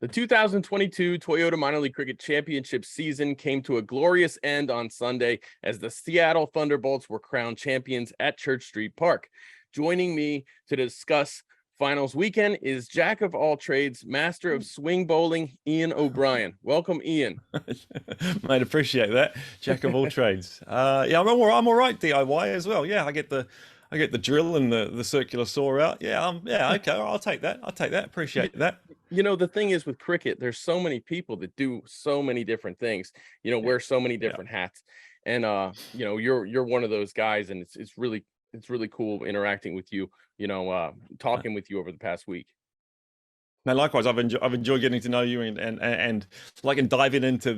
The 2022 Toyota Minor League Cricket Championship season came to a glorious end on Sunday as the Seattle Thunderbolts were crowned champions at Church Street Park. Joining me to discuss finals weekend is jack of all trades, master of swing bowling, Iain O'Brien. Welcome, Iain. Mate, appreciate that. Jack of all trades. Yeah, I'm all right DIY as well. Yeah, I get the drill and the circular saw out. Yeah, okay, I'll take that. Appreciate that. You know, the thing is with cricket, there's so many people that do so many different things, wear so many different hats. And you're one of those guys, and it's really cool interacting with you, talking with you over the past week. Now, likewise, I've enjoyed getting to know you and like and diving into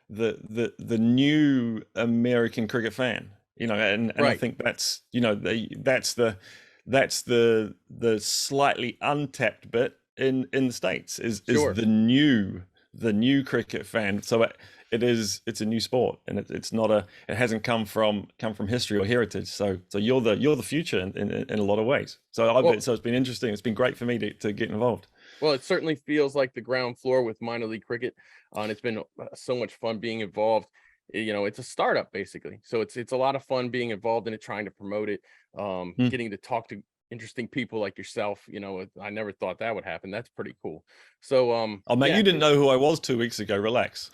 the new American cricket fan. And Right. I think that's the slightly untapped bit in the States is Sure. the new cricket fan. So it's a new sport, and it hasn't come from history or heritage. So you're the future in a lot of ways. So it's been interesting. It's been great for me to get involved. Well, it certainly feels like the ground floor with minor league cricket, and it's been so much fun being involved. It's a startup basically, so it's a lot of fun being involved in it, trying to promote it, getting to talk to interesting people like yourself. I never thought that would happen. That's pretty cool. So, Oh mate, yeah. you didn't know who I was 2 weeks ago. Relax.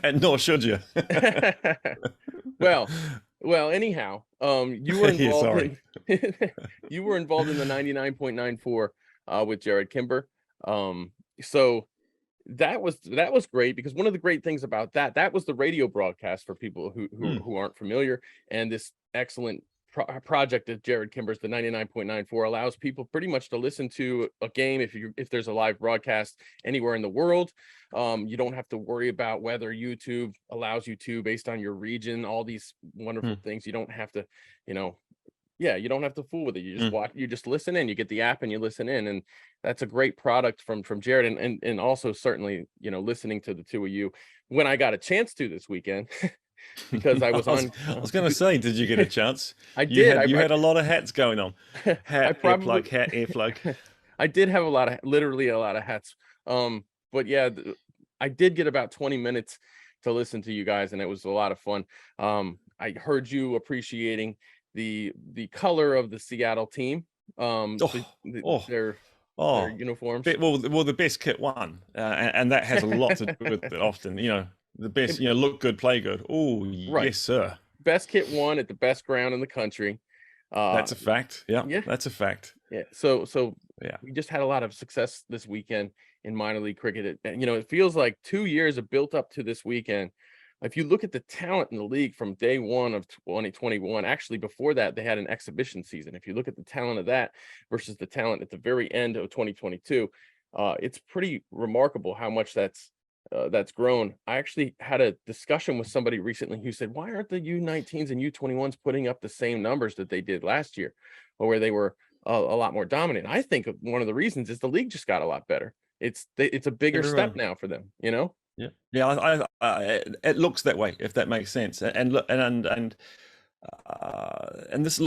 And nor should you. Well, anyhow, you were Yeah, involved sorry. you were involved in the 99.94 with Jared Kimber. So that was great, because one of the great things about that was the radio broadcast for people who aren't familiar. And this excellent project that Jared Kimber's, the 99.94, allows people pretty much to listen to a game if there's a live broadcast anywhere in the world. You don't have to worry about whether YouTube allows you to based on your region, all these wonderful things. You don't have to, you don't have to fool with it. You just watch, you just listen in, you get the app and you listen in. And that's a great product from Jared. And also certainly, listening to the two of you when I got a chance to this weekend. Because I was on. I was going to say, did you get a chance? I did. You had a lot of hats going on. Hat, earplug. I did have literally a lot of hats. But yeah, I did get about 20 minutes to listen to you guys, and it was a lot of fun. I heard you appreciating the color of the Seattle team. Their uniforms. Well, the best kit won, and that has a lot to do with it. Often, the best, look good, play good. Oh, right. Yes, sir. Best kit won at the best ground in the country. That's a fact. Yeah, that's a fact. Yeah. So yeah, we just had a lot of success this weekend in minor league cricket. It feels like 2 years have built up to this weekend. If you look at the talent in the league from day one of 2021, actually before that, they had an exhibition season. If you look at the talent of that versus the talent at the very end of 2022, it's pretty remarkable how much that's grown. I actually had a discussion with somebody recently who said, why aren't the U19s and U21s putting up the same numbers that they did last year, or where they were a lot more dominant? I think one of the reasons is the league just got a lot better. It's a bigger step now for them, Yeah. It looks that way, if that makes sense. And look,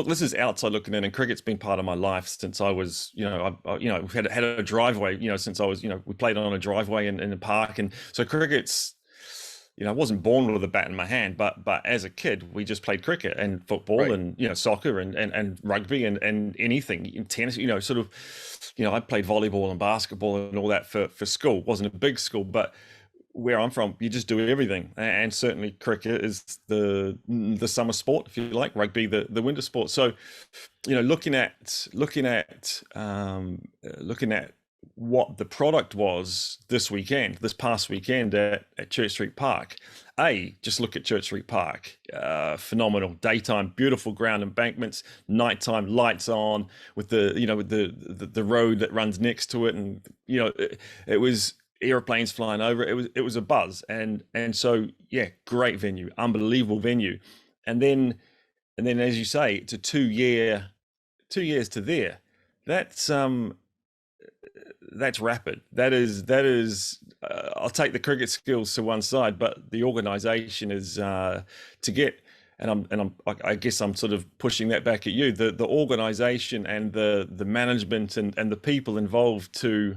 this is outside looking in, and cricket's been part of my life since I was, I've had a driveway, since I was, we played on a driveway in the park, and so cricket's, I wasn't born with a bat in my hand, but as a kid, we just played cricket and football, right, and soccer and rugby and anything, tennis, sort of, I played volleyball and basketball and all that for school. It wasn't a big school, but where I'm from, you just do everything, and certainly cricket is the summer sport, if you like, rugby the winter sport. So, looking at what the product was this past weekend at Church Street Park. Just look at Church Street Park, phenomenal. Daytime, beautiful ground embankments, nighttime lights on with the road that runs next to it, and it was airplanes flying over. It was a buzz, and so yeah, great venue, unbelievable venue, and then as you say, it's a 2 years to there. That's rapid. That is. I'll take the cricket skills to one side, but the organisation is to get I guess I'm sort of pushing that back at you, the organization and the management and the people involved to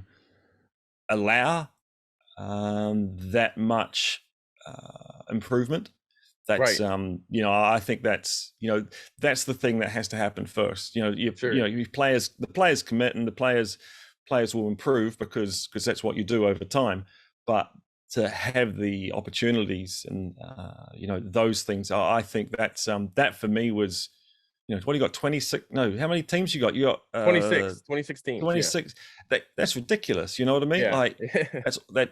allow that much improvement. That's Right. I think that's that's the thing that has to happen first. Sure. The players commit, and the players will improve because that's what you do over time. But to have the opportunities and those things, I think that's that for me was, what do you got, 26, no, how many teams you got? You got 26 teams. Yeah. 26. That's ridiculous, you know what I mean? Yeah. Like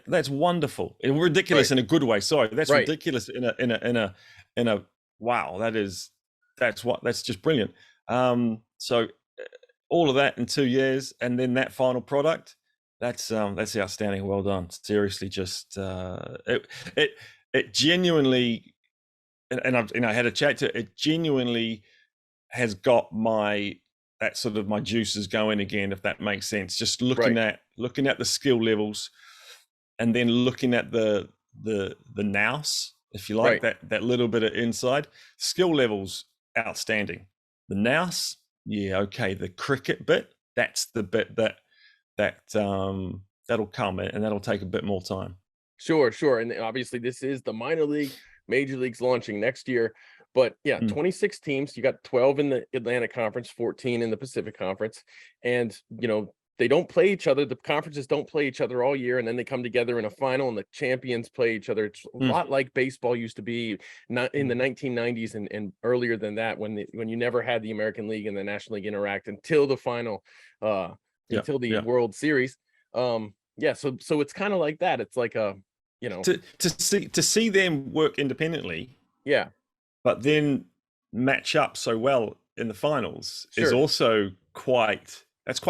that's wonderful. Ridiculous Right. in a good way. Sorry, that's Right. ridiculous in a wow, that's just brilliant. So all of that in 2 years, and then that final product, that's outstanding. Well done. Seriously, just it genuinely, and I've had a chat to it, genuinely has got my juices going again, if that makes sense. Just looking Right. at the skill levels, and then looking at the nous, if you like, Right. that little bit of inside skill levels, outstanding. The nous, yeah, okay. The cricket bit, that's the bit that'll come, and that'll take a bit more time. Sure. And obviously this is the minor league, major leagues launching next year. But yeah, 26 teams. You got 12 in the Atlantic Conference, 14 in the Pacific Conference. And, they don't play each other. The conferences don't play each other all year. And then they come together in a final and the champions play each other. It's a lot like baseball used to be, not in the 1990s and earlier than that, when you never had the American League and the National League interact until the final, until the World Series. Yeah. So it's kind of like that. It's like to see them work independently, yeah, but then match up so well in the finals is sure. also quite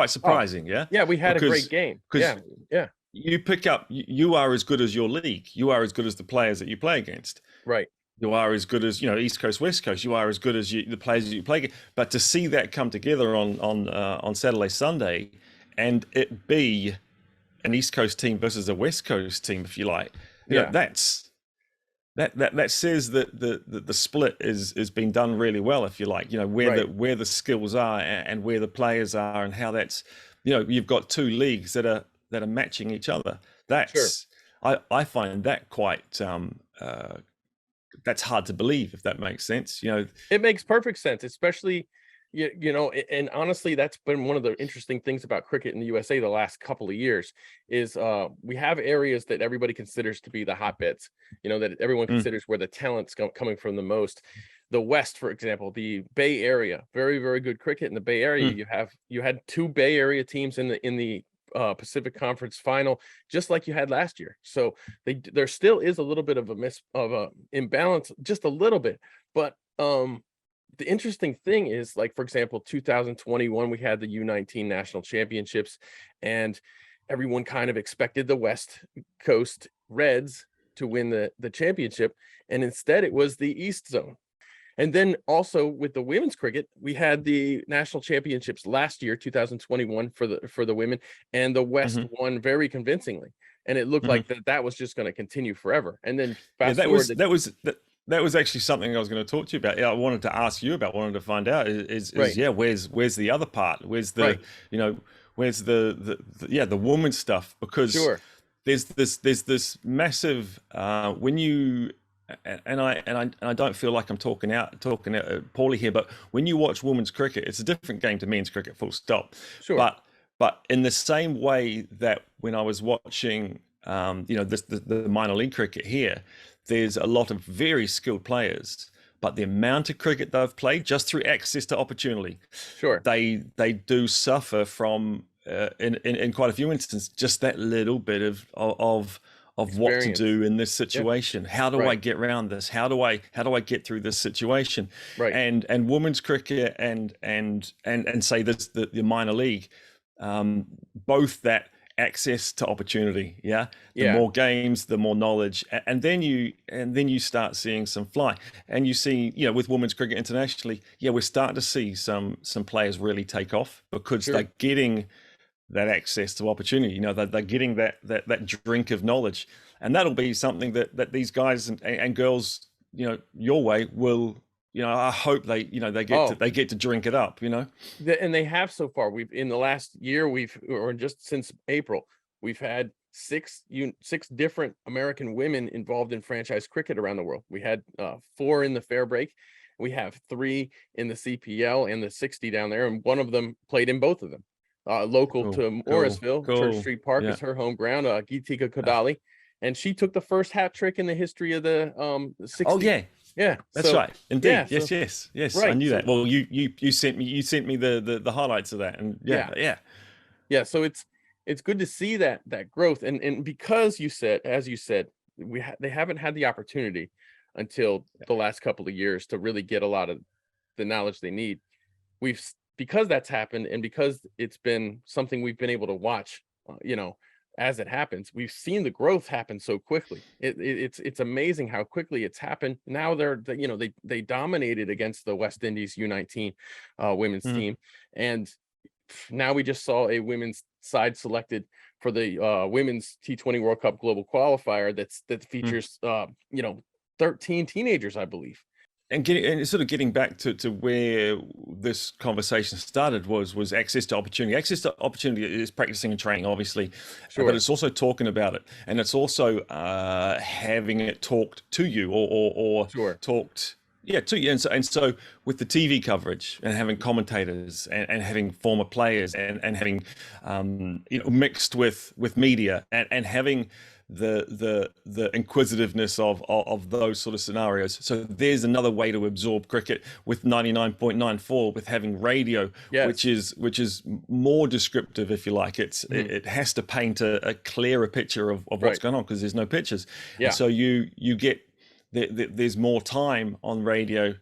surprising. Yeah, we had a great game. Yeah. You pick up, you are as good as your league. You are as good as the players that you play against. Right. You are as good as, East Coast, West Coast. You are as good as the players that you play against. But to see that come together on Saturday, Sunday, and it be an East Coast team versus a West Coast team, if you like, that says that the split is being done really well, if you like. Where the skills are and where the players are, and how that's, you've got two leagues that are matching each other. That's I find that quite that's hard to believe, if that makes sense. It makes perfect sense, especially and honestly, that's been one of the interesting things about cricket in the USA the last couple of years is we have areas that everybody considers to be the hotbeds, that everyone considers where the talent's coming from the most. The West, for example, the Bay Area, very, very good cricket in the Bay Area. You had two Bay Area teams in the Pacific Conference final, just like you had last year. So there still is a little bit of a imbalance, just a little bit, but the interesting thing is, like, for example, 2021, we had the U19 national championships, and everyone kind of expected the West Coast Reds to win the championship. And instead it was the East Zone. And then also with the women's cricket, we had the national championships last year, 2021, for the women, and the West won very convincingly. And it looked like that was just going to continue forever. And then that was actually something I was going to talk to you about. I wanted to ask you about, wanted to find out is where's the other part? Where's the, where's the woman stuff? Because there's this massive, when you, and I don't feel like I'm talking out poorly here, but when you watch women's cricket, it's a different game to men's cricket, full stop. But in the same way that when I was watching, the minor league cricket here, there's a lot of very skilled players, but the amount of cricket they've played just through access to opportunity, they do suffer from, in quite a few instances, just that little bit of what to do in this situation. How do I get around this? How do I get through this situation? And women's cricket and say this, the minor league, both that access to opportunity, the more games, the more knowledge, and then you start seeing some fly, and you see, with women's cricket internationally, we're starting to see some players really take off because they're getting that access to opportunity. They're getting that drink of knowledge, and that'll be something that these guys and girls, your way, will I hope they they get to drink it up. And they have so far. We've in the last year, or just since April, we've had six different American women involved in franchise cricket around the world. We had 4 in the fair break. We have 3 in the CPL and the 60 down there, and one of them played in both of them. Local to Morrisville, Church Street Park is her home ground. Geetika Kodali, and she took the first hat trick in the history of the 60. Oh yeah. Yeah, that's right. Indeed. Yeah, yes. Right. I knew that. Well, you sent me the highlights of that, and yeah. So it's good to see that growth, and because as you said, they haven't had the opportunity until the last couple of years to really get a lot of the knowledge they need. Because that's happened, and because it's been something we've been able to watch, as it happens, we've seen the growth happen so quickly. It's amazing how quickly it's happened. Now they dominated against the West Indies U19 women's team, and now we just saw a women's side selected for the women's T20 World Cup global qualifier that features 13 teenagers, I believe. And sort of getting back to where this conversation started was access to opportunity. Access to opportunity is practicing and training, obviously, but it's also talking about it, and it's also having it talked to you or talked to you. And so with the TV coverage and having commentators and having former players and having mixed with media and having the inquisitiveness of those sort of scenarios. So there's another way to absorb cricket with 99.94, with having radio, which is more descriptive, if you like. It has to paint a clearer picture of what's going on, because there's no pictures. And so you get there's more time on radio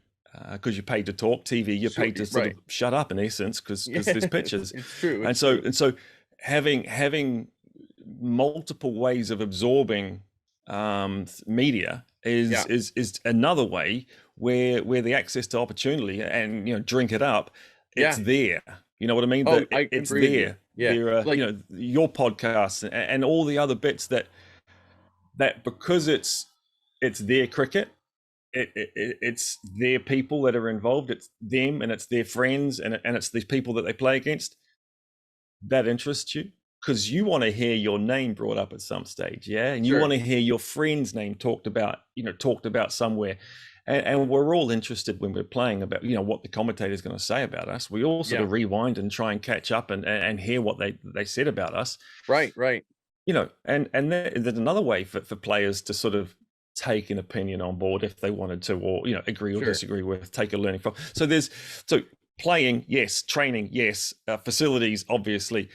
because you're paid to talk. TV, you're paid to sort of shut up, in essence, because there's pictures. It's true. And so having multiple ways of absorbing media is another way where the access to opportunity and drink it up, it's there. You know what I mean? It's there. Your podcast and all the other bits that because it's their cricket, it's their people that are involved, it's them and it's their friends and it's these people that they play against, that interests you. Because you want to hear your name brought up at some stage, and you want to hear your friend's name talked about somewhere, and we're all interested when we're playing about what the commentator is going to say about us. We all sort of rewind and try and catch up and hear what they said about us. Right. And there's another way for players to sort of take an opinion on board if they wanted to, or agree or disagree with, take a learning from. So playing, yes, training, yes, facilities, obviously.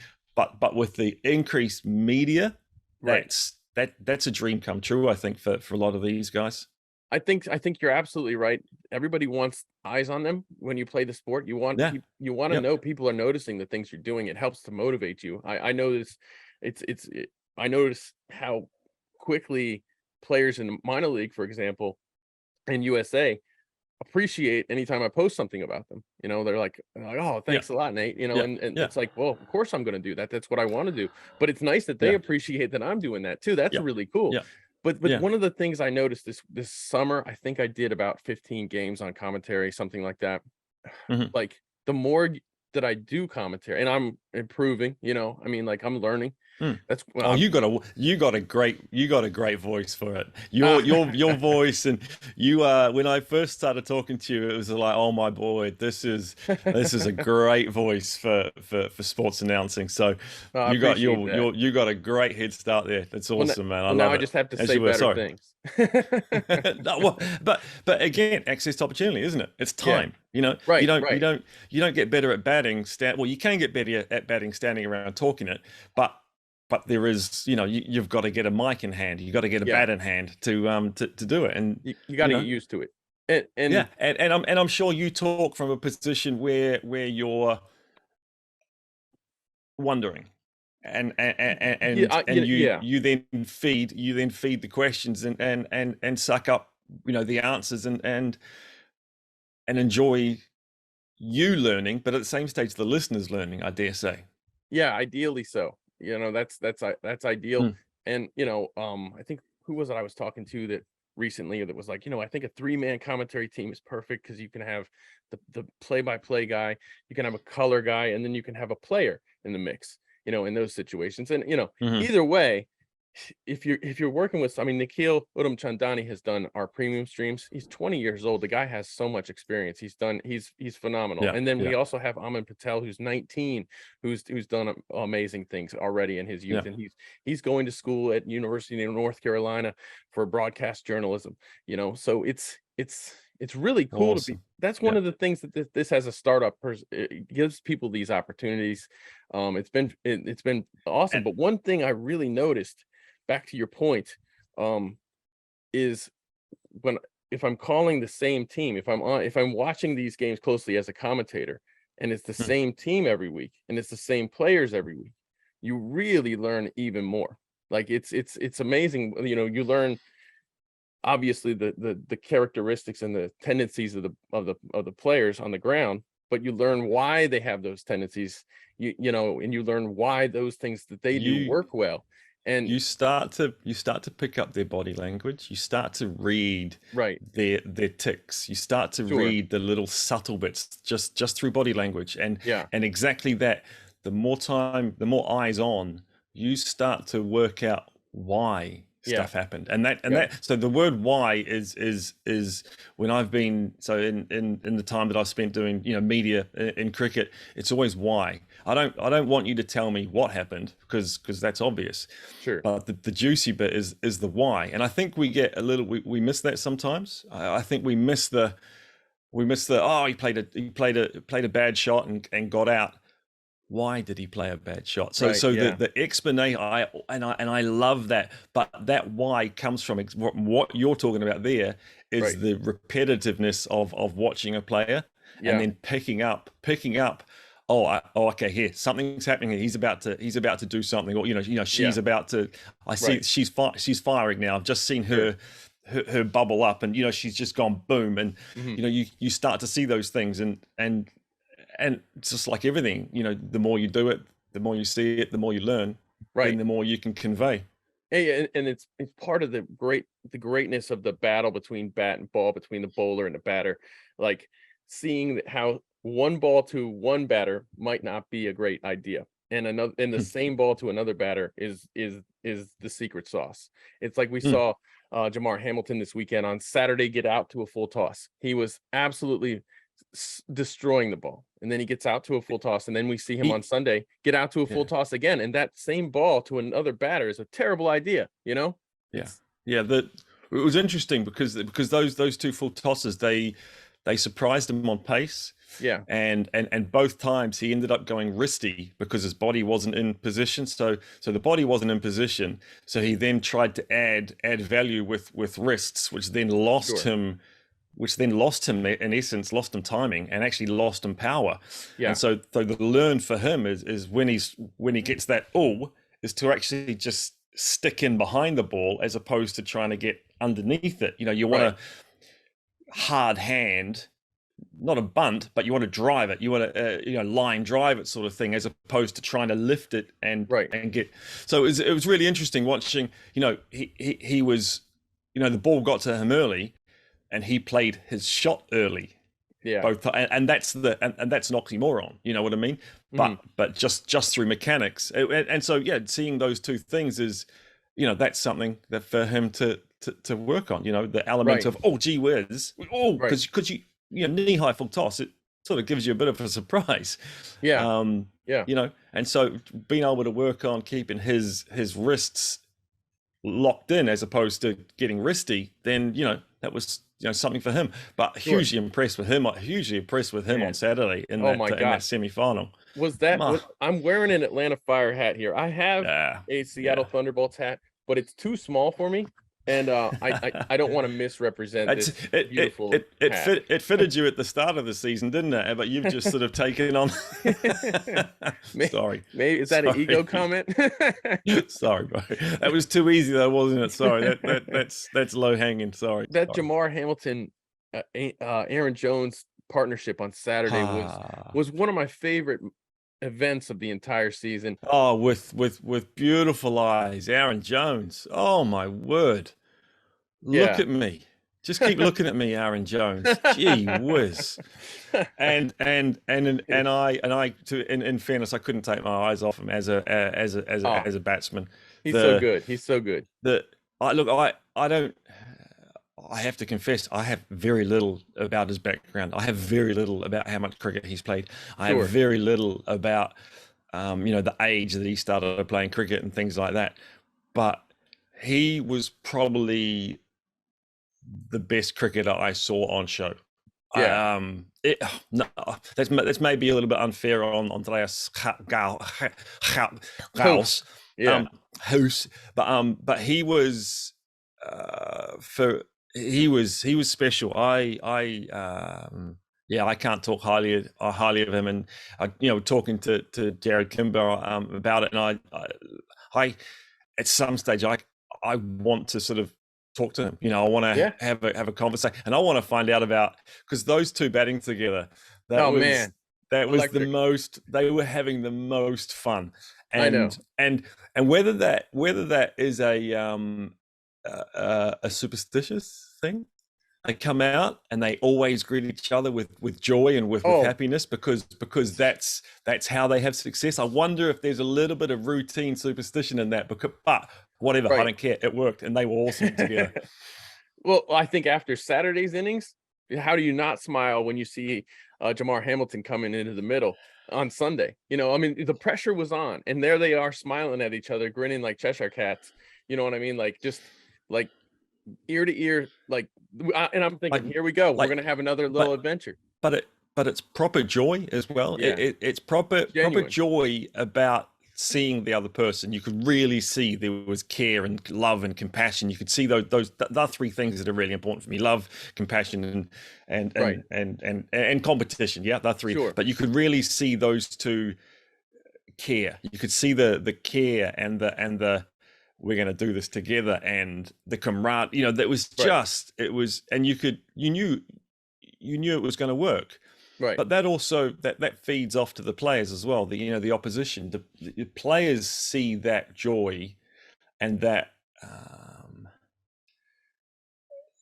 But with the increased media, that's a dream come true, I think, for a lot of these guys. I think you're absolutely right. Everybody wants eyes on them when you play the sport. You want to know people are noticing the things you're doing. It helps to motivate you. I know this. I notice how quickly players in the minor league, for example, in USA, appreciate anytime I post something about them. They're like, oh, thanks a lot, Nate. And it's like, well, of course I'm going to do that. That's what I want to do. But it's nice that they appreciate that I'm doing that too. That's really cool. But one of the things I noticed this summer, I think I did about 15 games on commentary, something like that. Like the more that I do commentary, and I'm improving, I'm learning. That's you got a great voice for it. Your voice, and you when I first started talking to you, it was like, oh my boy, this is a great voice for sports announcing. So you got a great head start there. That's awesome, man. I just have to say better things. No, but again, access to opportunity, isn't it? It's time. You don't get better at batting. You can get better at batting standing around talking it, but there is, you've got to get a mic in hand. You got to get a bat in hand to do it, and you got to get used to it. And I'm sure you talk from a position where you're wondering, and you then feed the questions and suck up the answers and enjoy you learning, but at the same stage the listeners learning, I dare say. Yeah, ideally so. That's ideal. And I think, who was it I was talking to that recently that was like, I think a 3-man commentary team is perfect because you can have the play-by-play guy, you can have a color guy, and then you can have a player in the mix, in those situations. And Mhm. either way, if you're working with, I mean, Nikhil Chandani has done our premium streams. He's 20 years old. The guy has so much experience. He's phenomenal. Yeah, And then we yeah, also have Aman Patel, who's 19, who's done amazing things already in his yeah. youth. And he's going to school at University of North Carolina for broadcast journalism. So it's really cool to be. Awesome. That's one Yeah. of the things that this has a startup. It gives people these opportunities. It's been awesome. And But one thing I really noticed, back to your point, is when if I'm calling the same team, if I'm watching these games closely as a commentator, and it's the mm, same team every week, and it's the same players every week, you really learn even more. Like it's amazing. You learn, obviously, the characteristics and the tendencies of the players on the ground, but you learn why they have those tendencies. And you learn why those things that they do you work well. And you start to pick up their body language. You start to read right, their ticks. You start to sure, read the little subtle bits just through body language. yeah, And exactly that. The more time, the more eyes on, you start to work out why yeah, stuff happened. And that, so the word why is when I've been, so in the time that I've spent doing media in cricket, it's always why. I don't want you to tell me what happened, because that's obvious, sure, but the juicy bit is the why. And I think we get a little, we miss that sometimes. I think we miss the oh, he played a bad shot and got out. Why did he play a bad shot? So right, yeah, the explanation, I love that, but that why comes from what you're talking about. There is right, the repetitiveness of watching a player, and yeah, then picking up. Oh, okay. Here, something's happening. He's about to do something, or yeah, she's about to. I see right, she's firing now. I've just seen sure, her bubble up, and she's just gone boom, and hmm, you start to see those things, and it's just like everything, the more you do it, the more you see it, the more you learn, then right. the more you can convey. Hey, and it's part of the greatness of the battle between bat and ball, between the bowler and the batter. Like, seeing how one ball to one batter might not be a great idea, and the same ball to another batter is the secret sauce. It's like we Mm. saw Jamar Hamilton this weekend on Saturday get out to a full toss. He was absolutely destroying the ball, and then he gets out to a full toss, and then we see him on He, Sunday get out to a full yeah, toss again, and that same ball to another batter is a terrible idea. yeah, It's yeah. That it was interesting because those two full tosses, they surprised him on pace, yeah, and both times he ended up going wristy because his body wasn't in position. So the body wasn't in position. So he then tried to add value with wrists, sure, which then lost him, in essence, lost him timing, and actually lost him power. And yeah, so the learn for him is when he gets that is to actually just stick in behind the ball, as opposed to trying to get underneath it. You want right, to hard hand, not a bunt, but you want to drive it. You want to line drive it, sort of thing, as opposed to trying to lift it right, and get. So it was really interesting watching. He was, the ball got to him early, and he played his shot early, yeah, both, and that's and that's an oxymoron. You know what I mean? mhm, But just through mechanics, and so yeah, seeing those two things is, that's something that for him to work on. The element right, of, gee whiz, right, because knee high full toss, it sort of gives you a bit of a surprise. yeah, um yeah, and so being able to work on keeping his wrists locked in, as opposed to getting wristy, then that was something for him. But sure, hugely impressed with him on man. Saturday in Oh my that gosh, semi-final. was I'm wearing an Atlanta Fire hat here. I have Yeah, a Seattle yeah. Thunderbolts hat, but it's too small for me, and I don't want to misrepresent It's, this it, it, beautiful it, it, hat. fit, it fitted you at the start of the season, didn't it? But you've just sort of taken on. Sorry. Maybe is that an ego Sorry. comment? Sorry, bro. That was too easy, though, wasn't it? Sorry. That's low hanging. Sorry. That Sorry. Jamar Hamilton, Aaron Jones partnership on Saturday was Ah. was one of my favorite events of the entire season. Oh, with beautiful eyes, Aaron Jones. Oh my word. Look at me. Just keep looking at me, Aaron Jones. Gee whiz. And I in fairness, I couldn't take my eyes off him as a batsman. He's so good. He's so good. I have to confess, I have very little about his background. I have very little about how much cricket he's played. I have very little about the age that he started playing cricket and things like that. But he was probably the best cricketer I saw on show. Yeah. That's maybe a little bit unfair on Andreas Gauss. But he was he was special. I can't talk highly of him. And talking to Jared Kimber about it, and I at some stage I want to sort of talk to him. I want to have a conversation, and I want to find out about, because those two batting together, that was the most. They were having the most fun, and I know. and whether that is a superstitious thing. They come out and they always greet each other with joy and with happiness, because that's how they have success. I wonder if there's a little bit of routine superstition in that, but whatever, I don't care. It worked, and they were awesome together. Well, I think after Saturday's innings, how do you not smile when you see Jamar Hamilton coming into the middle on Sunday? The pressure was on, and there they are smiling at each other, grinning like Cheshire cats. You know what I mean? Like, just like ear to ear, and I'm thinking, here we go. We're gonna have another little adventure. But it's proper joy as well. Yeah. It's proper joy about seeing the other person. You could really see there was care and love and compassion. You could see those three things that are really important for me: love, compassion, and competition. Yeah, the three. Sure. But you could really see those two care. You could see the care and the we're going to do this together, and the camaraderie. That was just it was, and you knew it was going to work. Right. But that also that feeds off to the players as well. The opposition, the players see that joy, and that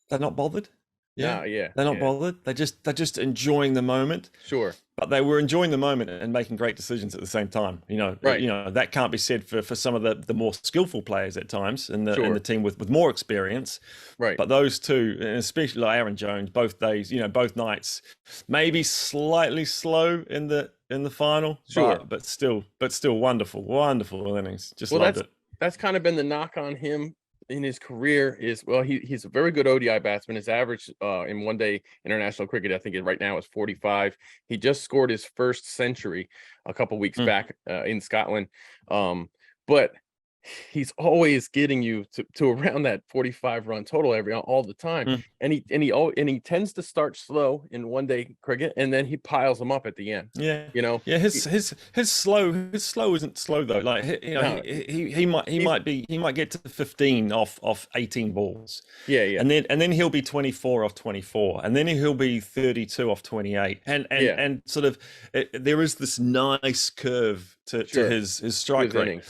they're not bothered. They're not bothered. They're just enjoying the moment. Sure. But they were enjoying the moment and making great decisions at the same time. That can't be said for some of the more skillful players at times in the team with more experience. Right. But those two, and especially like Aaron Jones, both days, both nights, maybe slightly slow in the final. Sure. But still wonderful innings. Just loved it. That's kind of been the knock on him in his career is, he's a very good ODI batsman. His average in one-day international cricket, I think right now, is 45. He just scored his first century a couple weeks back in Scotland. But he's always getting you to around that 45 run total all the time. And he tends to start slow in one-day cricket, and then he piles them up at the end. His slow isn't slow though. Like he might get to 15 off 18 balls. And then he'll be 24 off 24, and then he'll be 32 off 28, and sort of there is this nice curve to his strike rate.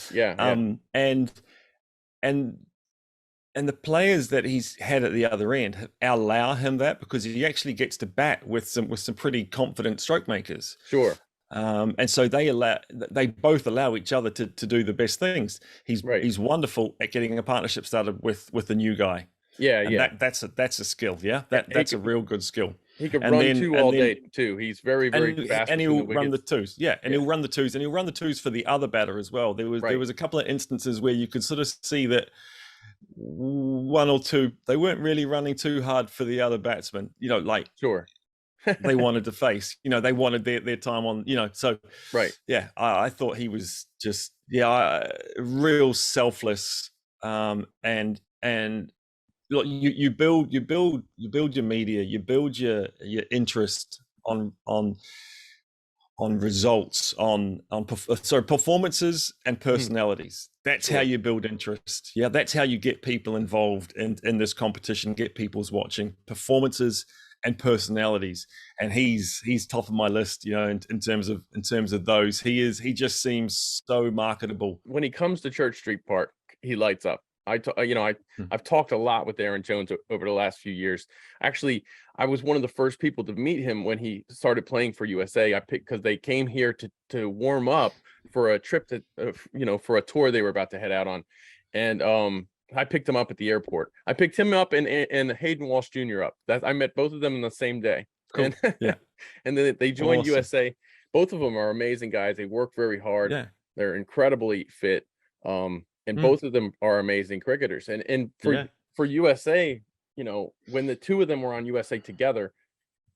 And the players that he's had at the other end allow him that, because he actually gets to bat with some pretty confident stroke makers. Sure. And so they both allow each other to do the best things. He's wonderful at getting a partnership started with the new guy. That's a skill. That's a real good skill. He could run two all day too. He's very fast. And he'll run the twos. He'll run the twos, and he'll run the twos for the other batter as well. There was a couple of instances where you could sort of see that one or two, they weren't really running too hard for the other batsman. Sure. They wanted to face. They wanted their time on. So I thought he was just real selfless. And look, you build your media, you build your interest on results, on performances and personalities. That's how you build interest. That's how you get people involved in this competition, get people's watching. Performances and personalities, and he's top of my list. In terms of those, he just seems so marketable. When he comes to Church Street Park, he lights up. I've talked a lot with Aaron Jones over the last few years. Actually, I was one of the first people to meet him when he started playing for USA. I picked because they came here to warm up for a trip for a tour they were about to head out on, and I picked him up at the airport. I picked him up and Hayden Walsh Jr. up. I met both of them in the same day. Cool. And Yeah. and then they joined Awesome. USA. Both of them are amazing guys. They work very hard. Yeah. They're incredibly fit. And both of them are amazing cricketers. And for USA, when the two of them were on USA together,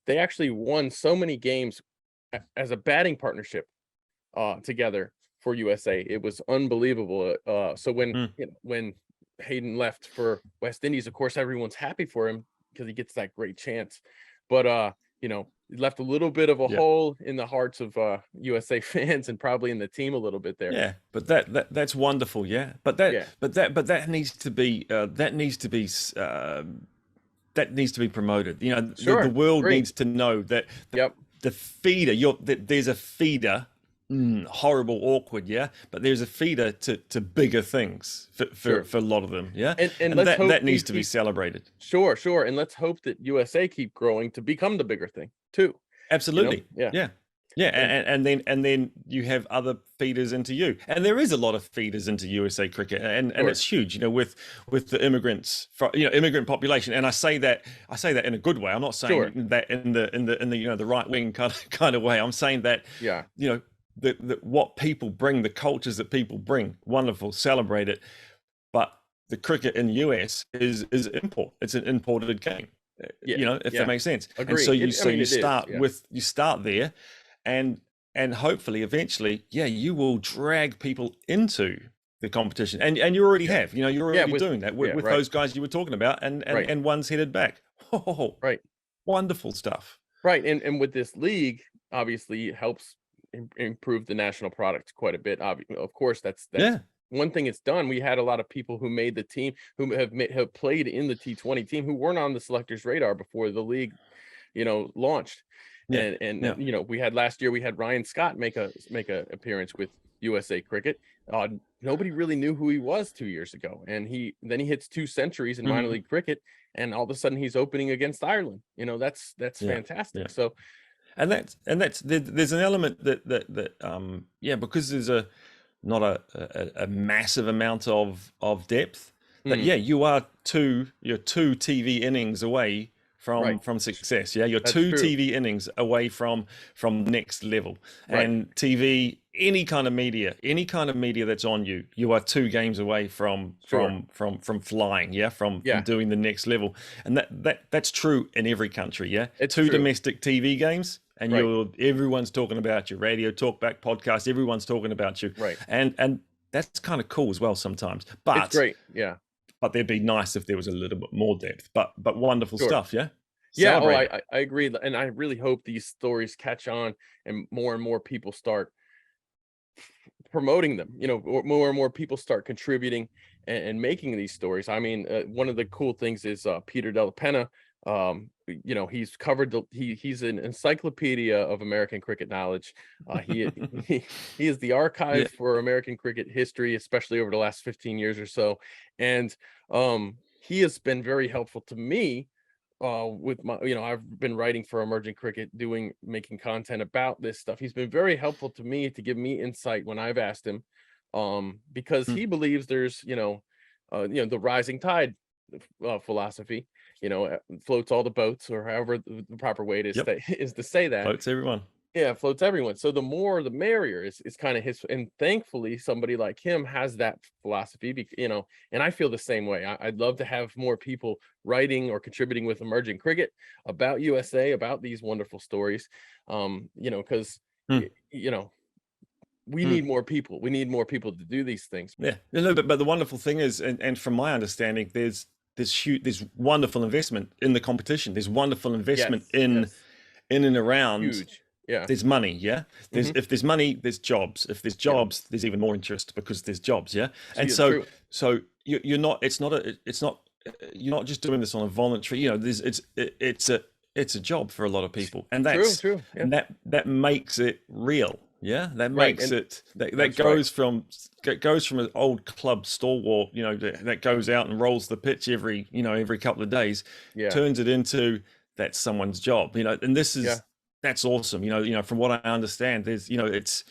they actually won so many games as a batting partnership together for USA. It was unbelievable. So when Hayden left for West Indies, of course, everyone's happy for him because he gets that great chance. But it left a little bit of a hole in the hearts of USA fans and probably in the team a little bit there. Yeah, but that's wonderful. Yeah, but that needs to be that needs to be promoted. Sure. The world needs to know that the feeder, that there's a feeder. Horrible, awkward, but there's a feeder to bigger things for a lot of them, and that needs to be celebrated. Sure, and let's hope that USA keep growing to become the bigger thing too. Absolutely, and then you have other feeders into you, and there is a lot of feeders into USA cricket, and it's huge, with the immigrants, immigrant population, and I say that in a good way. I'm not saying that in the right wing kind of way. I'm saying that what people bring, the cultures that people bring, wonderful, celebrate it. But the cricket in the US is import. It's an imported game. If that makes sense. Agreed. And so you start there, and hopefully eventually, you will drag people into the competition, and you already have. You're already doing that with those guys you were talking about, and one's headed back. Wonderful stuff. Right, and with this league, obviously it helps improve the national product quite a bit. Of course, that's one thing it's done. We had a lot of people who made the team who have played in the T20 team who weren't on the selectors radar before the league launched. We had last year, we had Ryan Scott make a appearance with USA Cricket. Nobody really knew who he was 2 years ago, and he hits 2 centuries in minor league cricket, and all of a sudden he's opening against Ireland. That's fantastic. So And there's an element that because there's not a massive amount of depth, that you're two TV innings away from success. You're That's two true. TV innings away from next level. And TV, any kind of media that's on you are 2 games away from flying, from doing the next level. And that's true in every country. It's 2 true. domestic TV games, and everyone's talking about you. Radio Talkback podcast, everyone's talking about you. And that's kind of cool as well sometimes. But it's great. But it'd be nice if there was a little bit more depth. But wonderful stuff. I agree, and I really hope these stories catch on and more people start promoting them. Or more and more people start contributing and making these stories. I mean, one of the cool things is Peter Della Penna. He's covered he's an encyclopedia of American cricket knowledge. He is the archive for American cricket history, especially over the last 15 years or so. And he has been very helpful to me with my, I've been writing for Emerging Cricket, making content about this stuff. He's been very helpful to me to give me insight when I've asked him, because he believes there's, the rising tide philosophy, floats all the boats, or however the proper way to say that. Floats everyone. Yeah, floats everyone. So the more the merrier is kind of his, and thankfully somebody like him has that philosophy, and I feel the same way. I'd love to have more people writing or contributing with Emerging Cricket about USA, about these wonderful stories, because we need more people. We need more people to do these things. But the wonderful thing is, and from my understanding, there's wonderful investment in the competition. There's wonderful investment in and around. Huge. Yeah. There's money. If there's money, there's jobs. If there's jobs, there's even more interest because there's jobs. And so you're not you're not just doing this on a voluntary. It's a job for a lot of people, and that's true. And that makes it real. Yeah, that Right, makes and it that that's right. goes from an old club stalwart, that goes out and rolls the pitch every couple of days, Yeah, turns it into that's someone's job, and yeah, that's awesome. From what I understand, there's it's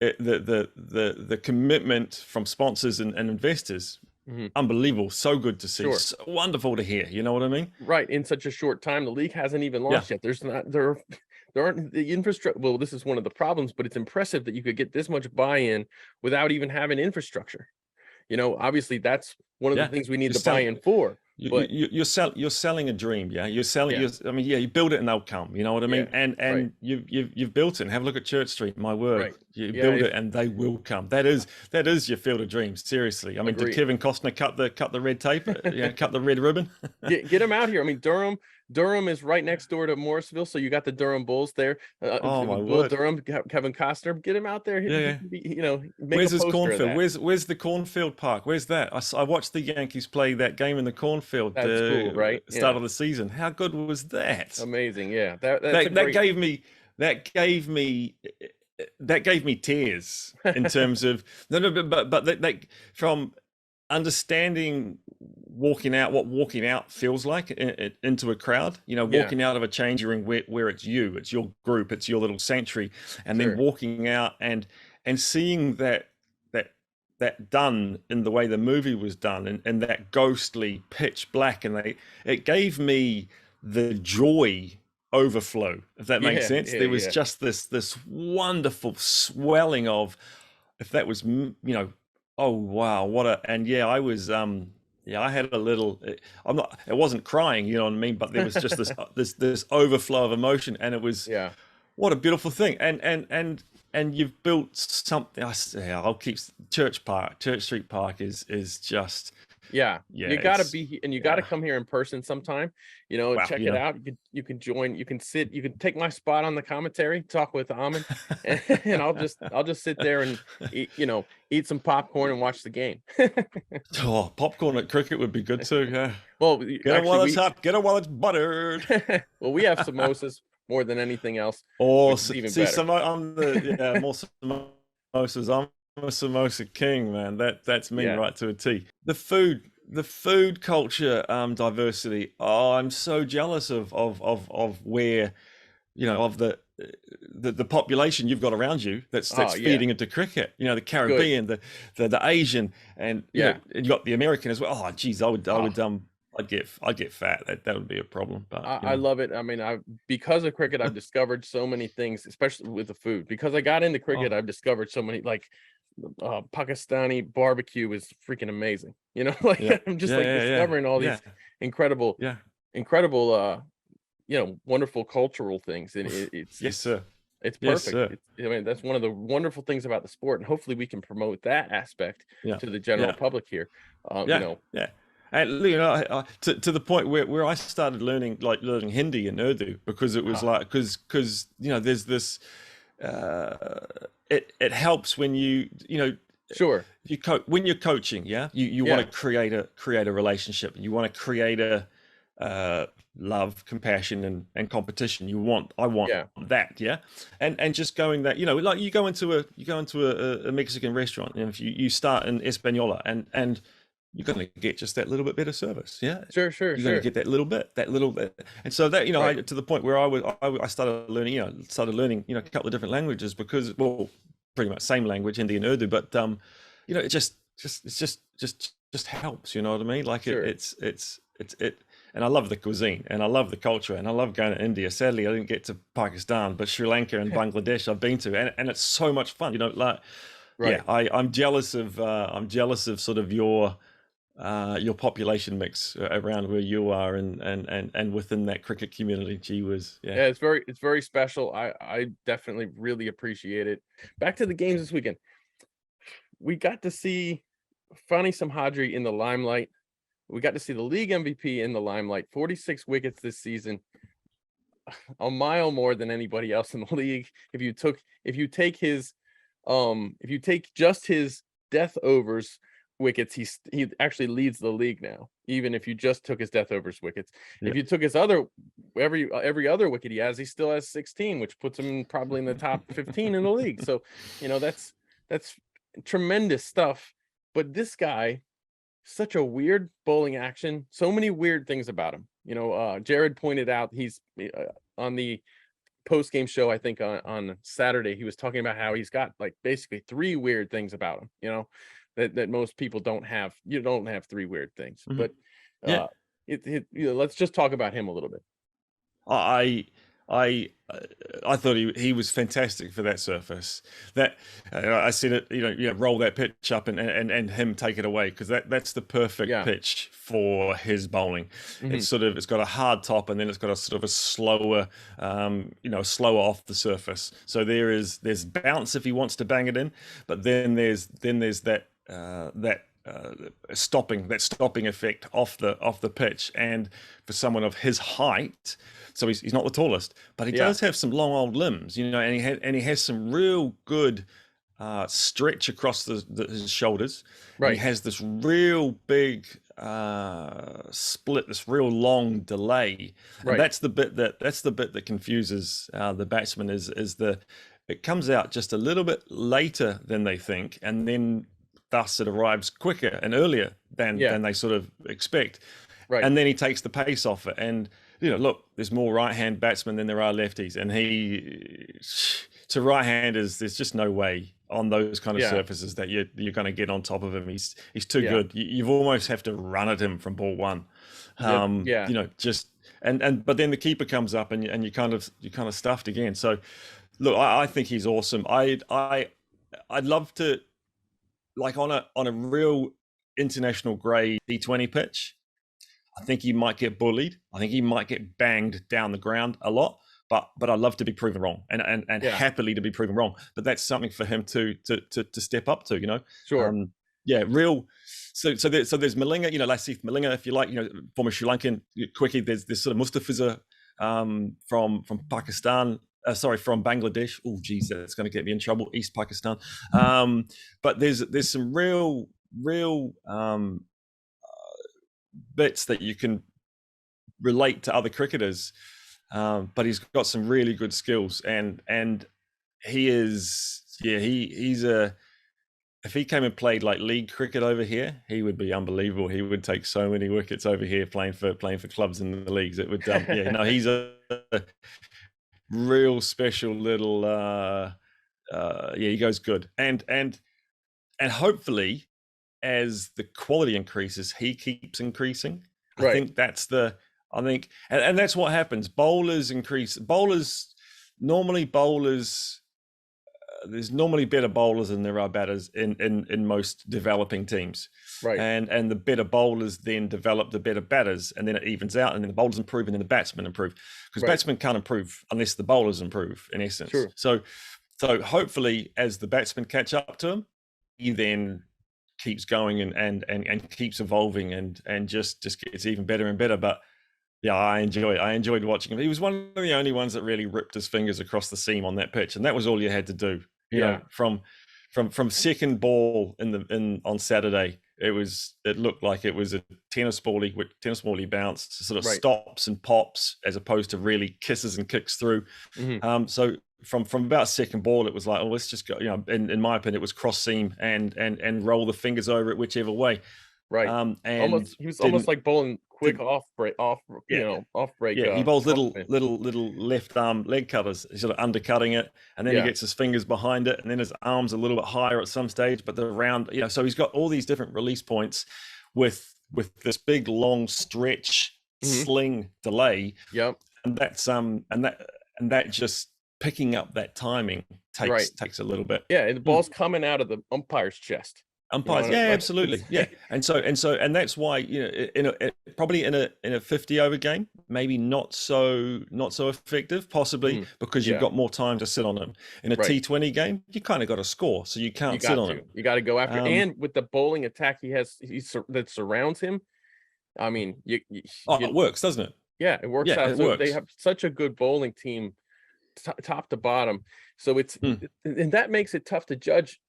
the commitment from sponsors and investors, hmm unbelievable, so good to see, sure. so wonderful to hear. You know what I mean? Right, in such a short time, the league hasn't even Yeah, launched yet. There's not there there aren't the infrastructure. Well, this is one of the problems, but it's impressive that you could get this much buy-in without even having infrastructure. Obviously that's one of the yeah. things we need You're the selling. buy-in for. But You're selling a dream, yeah. You're selling. yeah, I mean, yeah. You build it and they'll come. You know what I yeah, mean? And right, you've built it. And have a look at Church Street. My word, right. you Yeah, build if it and they will come. That is your field of dreams. Seriously. I mean, did agree. Kevin Costner cut the red tape? Cut the red ribbon. Get them out here. I mean, Durham is right next door to Morrisville, so you got the Durham Bulls there. Oh my Bull word. Durham, Kevin Costner, get him out there. Yeah, He yeah. can be, make a Where's his poster of cornfield? that. Where's the cornfield park? Where's that? I watched the Yankees play that game in the cornfield That's cool, the right? start Yeah, of the season. How good was that? amazing. Yeah, that's a That great. that gave me that gave me tears in terms of no, but from understanding what walking out feels like into a crowd, Yeah, walking out of a changing room where it's your group, it's your little sanctuary, and then sure. walking out and seeing that that done in the way the movie was done, and that ghostly pitch black, and it gave me the joy overflow, if that makes Yeah, sense. yeah, There was yeah. just this wonderful swelling of, if that was, oh wow, what a, and yeah, I was, yeah, I had a little, it wasn't crying, you know what I mean, but there was just this overflow of emotion, and it was, Yeah, what a beautiful thing. And you've built something. I'll keep Church Street Park is just, yeah. yeah, You gotta it's, be and you gotta yeah, come here in person sometime. wow, Check it out. You can join. You can sit. You can take my spot on the commentary. Talk with Amon, and I'll just sit there and eat some popcorn and watch the game. Oh, popcorn at cricket would be good too. Yeah, Well, get it actually, while it's hot, get it while it's buttered. well, we have samosas more than anything else, Or which is even see, better. I'm the, yeah, more samosas. I'm a samosa king, man. That's me Yeah. right to a T. The food culture, diversity. Oh, I'm so jealous of where, of the population you've got around you Oh, that's yeah. feeding into cricket. The Good. Caribbean, the Asian, and Yeah. and you got the American as well. Oh, geez, Oh, I'd get fat. That would be a problem. But I love it. I mean, because of cricket, I've discovered so many things, especially with the food. Because I got into cricket, oh I've discovered so many, like Pakistani barbecue is freaking amazing. Like yeah, I'm just yeah, like yeah, yeah, discovering all yeah, these incredible, yeah. incredible, wonderful cultural things, and it's Yes, it's sir. it's Yes, perfect. sir. I mean, that's one of the wonderful things about the sport, and hopefully we can promote that aspect Yeah, to the general yeah, public here. yeah, yeah. And to the point where I started learning Hindi and Urdu, because it was uh, like, because there's this, it helps when sure, when you're coaching, yeah, you want yeah, to create a relationship, and you want to create a, love, compassion, and competition. I want yeah, that, yeah. And just going that, like you go into a Mexican restaurant, and if you start in Española, and you're going to get just that little bit better service, yeah. sure, sure, You're going to sure, get that little bit, and so that, right, to the point where I started learning, a couple of different languages, because, well, pretty much same language, Hindi and Urdu, but it just helps, you know what I mean? Like sure. it, and I love the cuisine, and I love the culture, and I love going to India. Sadly, I didn't get to Pakistan, but Sri Lanka and Bangladesh I've been to, and it's so much fun, like, yeah, Right. I'm jealous of sort of your population mix around where you are, and within that cricket community. Gee whiz, yeah. Yeah, it's very special. I definitely really appreciate it. Back to the games this weekend. We got to see Fani Samhadri in the limelight. We got to see the league MVP in the limelight. 46 wickets this season, a mile more than anybody else in the league. If you take just his death overs wickets, he actually leads the league now. even if you just took his death overs wickets. Yeah. If you took his other every other wicket he has, he still has 16, which puts him probably in the top 15 in the league. So, that's tremendous stuff. But this guy, such a weird bowling action, so many weird things about him. Jared pointed out, he's on the post-game show, I think on Saturday, he was talking about how he's got like basically 3 weird things about him, that most people don't have. You don't have 3 weird things. Mhm. But Yeah. let's just talk about him a little bit. I I I thought he was fantastic for that surface. That I said it, roll that pitch up and him take it away, because that's the perfect pitch for his bowling. Mm-hmm. It's got a hard top, and then it's got a sort of a slower, slower off the surface. So there's bounce if he wants to bang it in, but then there's that stopping effect off the pitch. And for someone of his height, so he's not the tallest, but he does have some long old limbs, and he has some real good stretch across his shoulders. Right. And he has this real big split, this real long delay. Right. And that's the bit that confuses the batsman, is it comes out just a little bit later than they think, and then thus it arrives quicker and earlier than they sort of expect. Right. And then he takes the pace off it. And look, there's more right-hand batsmen than there are lefties, and to right-handers, there's just no way on those kind of surfaces that you're going to get on top of him. He's too good. You almost have to run at him from ball one. Just but then the keeper comes up, and you kind of stuffed again. So look, I think he's awesome. I'd love to, like, on a real international grade T20 pitch, I think he might get bullied. I think he might get banged down the ground a lot. But I'd love to be proven wrong, and happily to be proven wrong. But that's something for him to step up to, Sure. Real. So there's Malinga, Lasith Malinga, if you like, former Sri Lankan quickie. There's sort of Mustafiza from Pakistan. From Bangladesh. Oh, geez, that's going to get me in trouble. East Pakistan. But there's some real bits that you can relate to other cricketers. But he's got some really good skills, and he is, he's if he came and played like league cricket over here, he would be unbelievable. He would take so many wickets over here playing for clubs in the leagues. It would, he's a real special little, he goes good, and hopefully as the quality increases, he keeps increasing. Right. I think that's and that's what happens. Bowlers increase. Normally there's normally better bowlers than there are batters in most developing teams. Right. And the better bowlers then develop the better batters, and then it evens out, and then the bowlers improve, and then the batsmen improve. Because batsmen can't improve unless the bowlers improve, in essence. True. So hopefully as the batsmen catch up to him, he then keeps going and keeps evolving and just gets even better and better. But I enjoyed watching him. He was one of the only ones that really ripped his fingers across the seam on that pitch, and that was all you had to do. You know, from second ball on Saturday, it looked like it was a tennis bally bounce, sort of stops and pops as opposed to really kisses and kicks through. Mm-hmm. So from about second ball, it was like, let's just go. In my opinion, it was cross seam and roll the fingers over it whichever way. Right. And he was almost like bowling quick off break. Yeah, he bowls little left arm leg cutters, sort of undercutting it, and then he gets his fingers behind it, and then his arms a little bit higher at some stage, but the round, so he's got all these different release points with this big long stretch sling delay. Yep. And that's that just picking up that timing takes a little bit. Yeah, the ball's coming out of the umpire's chest. Umpires, absolutely, and that's why probably in a 50 over game, maybe not so effective, possibly because you've got more time to sit on them. In a T20 game, you kind of got to score, so you can't sit on him. You got to go after, and with the bowling attack that surrounds him, I mean, it works, doesn't it? Yeah, it works out. They have such a good bowling team top to bottom. So it's and that makes it tough to judge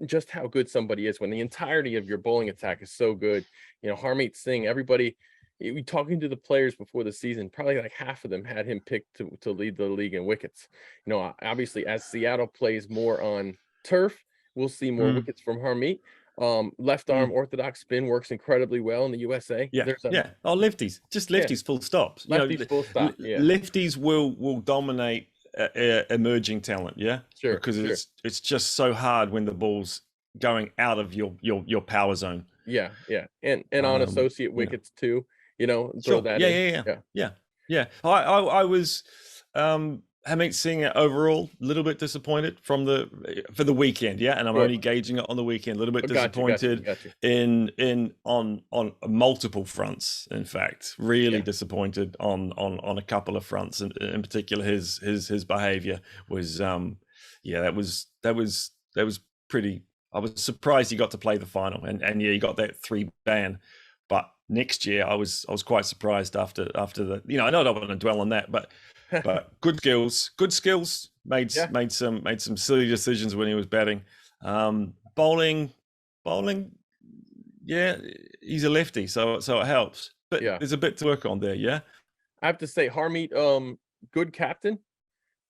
just how good somebody is when the entirety of your bowling attack is so good. Harmeet Singh, everybody, we talking to the players before the season, probably like half of them had him picked to lead the league in wickets. Obviously as Seattle plays more on turf, we'll see more wickets from Harmeet. Left arm orthodox spin works incredibly well in the USA. Yeah, Oh, lefties, just lefties, full stops. Lefties, full stop. Lefties will dominate emerging talent. Yeah, sure, because it's just so hard when the ball's going out of your power zone. Yeah, and on associate wickets too. Throw that in. Yeah. I was Harmeet Singh overall a little bit disappointed for the weekend, and I'm only gauging it on the weekend. A little bit disappointed on multiple fronts. In fact, really disappointed on a couple of fronts. In particular, his behavior was that was pretty. I was surprised he got to play the final, and he got that 3 ban. But next year, I was quite surprised after the. I know I don't want to dwell on that, but good skills. Made some silly decisions when he was batting. Bowling. Yeah, he's a lefty, so it helps. But there's a bit to work on there. Yeah, I have to say, Harmeet, good captain.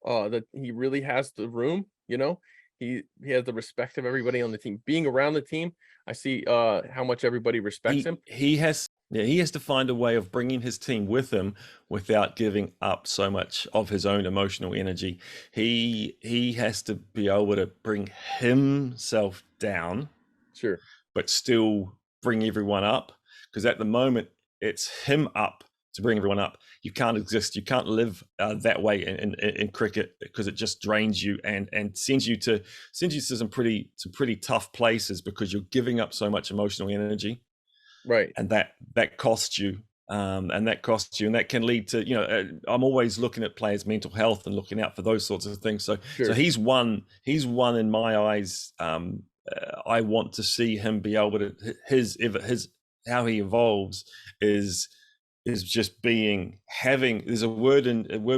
That he really has the room. He has the respect of everybody on the team. Being around the team, I see how much everybody respects him. He has to find a way of bringing his team with him without giving up so much of his own emotional energy. He has to be able to bring himself down, but still bring everyone up. Because at the moment, it's him up to bring everyone up. You can't exist. You can't live that way in cricket, because it just drains you and sends you to some pretty tough places, because you're giving up so much emotional energy. Right. And that costs you. And that can lead to, I'm always looking at players' mental health and looking out for those sorts of things. So he's one in my eyes. I want to see him be able to his how he evolves is just having. There's a word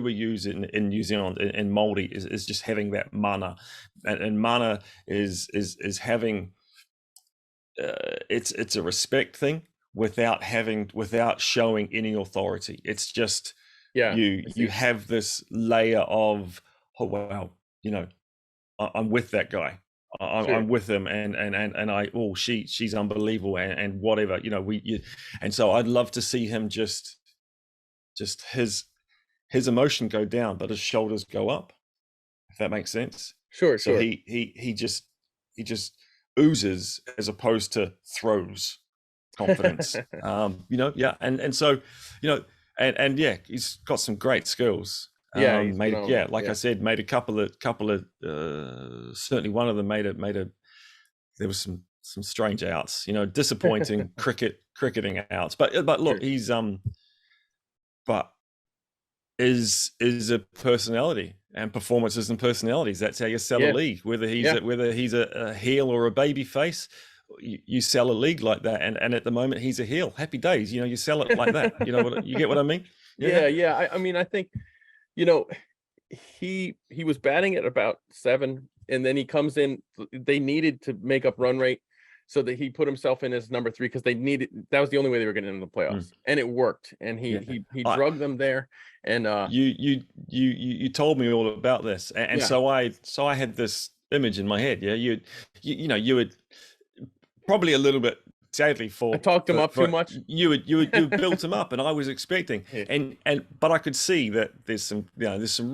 we use in New Zealand in Māori is just having that mana, and mana is having. It's a respect thing without showing any authority. It's just you have this layer of, oh wow, I'm with that guy. I'm with him, and she's unbelievable, and whatever, and so I'd love to see him just his emotion go down, but his shoulders go up, if that makes sense. So he just oozes as opposed to throws confidence. And so he's got some great skills. I said, made a couple of certainly one of them made there was some strange outs, disappointing cricketing outs, but look, he's but is a personality, and performances and personalities. That's how you sell a league, whether he's a heel or a baby face. You sell a league like that, and at the moment he's a heel. Happy days, you sell it like that. You get what I mean? I mean, I think he was batting at about 7, and then he comes in. They needed to make up run rate, so that he put himself in as number 3, because that was the only way they were getting into the playoffs, and it worked. And he drugged them there. And you told me all about this, and so I had this image in my head. Yeah, you would probably a little bit. Sadly, I talked him up too much. You built him up, and I was expecting, but I could see that there's some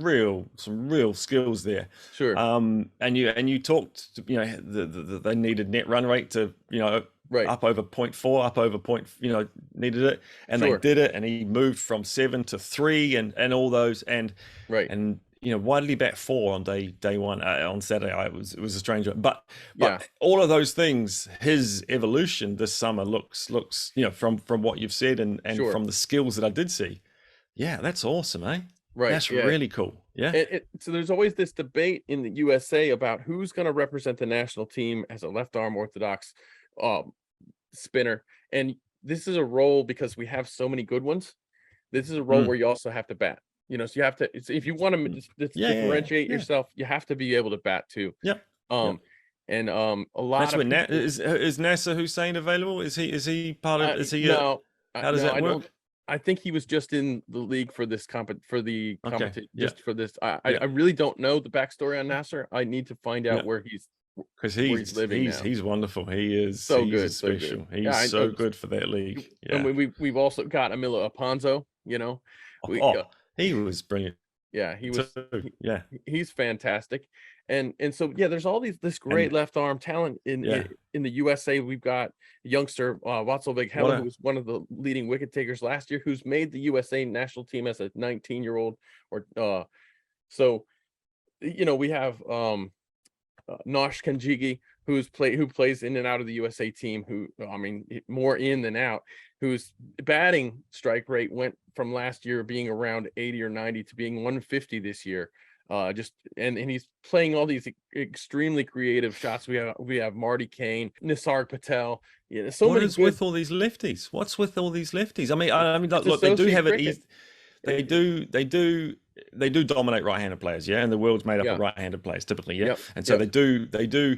real skills there. Sure. And you talked, they needed net run rate to, up over 0.4, up over needed it, and they did it, and he moved from 7 to 3, and all those, and why did he bat 4 on day 1 on Saturday? It was a strange one, but all of those things, his evolution this summer looks from what you've said and from the skills that I did see, that's awesome, eh? Right, that's really cool. Yeah. So there's always this debate in the USA about who's going to represent the national team as a left arm orthodox spinner, and this is a role, because we have so many good ones. This is a role where you also have to bat. You know, so you have to, if you want to differentiate yourself, you have to be able to bat too. Yep. And a lot That's of when people, is Nasser Hussein available? Is he part of? Is he? No, How does no, that I work? don't. I think he was just in the league for this Okay. competition, Yeah. just for this. I really don't know the backstory on Nasser. I need to find out where he's, because he's living now. He's wonderful. He is So he's good, so special. good. He's so good for that league. Yeah. And we've also got Emilio Aponzo. You know, he was brilliant. Yeah, he was. Yeah, he's fantastic. And so yeah, there's all this great left arm talent in the USA. We've got a youngster Watzel Veghela, who was one of the leading wicket takers last year, who's made the USA national team as a 19-year-old. Or so, you know, we have Nosh Kanjigi, who plays in and out of the USA team, who, I mean, more in than out, whose batting strike rate went from last year being around 80 or 90 to being 150 this year. And he's playing all these extremely creative shots. We have Marty Kane, Nisar Patel. Yeah, so what is with all these lefties? What's with all these lefties? I mean, look, they do have it easy. They do dominate right-handed players, yeah, and the world's made up of right-handed players typically, yeah. And so they do.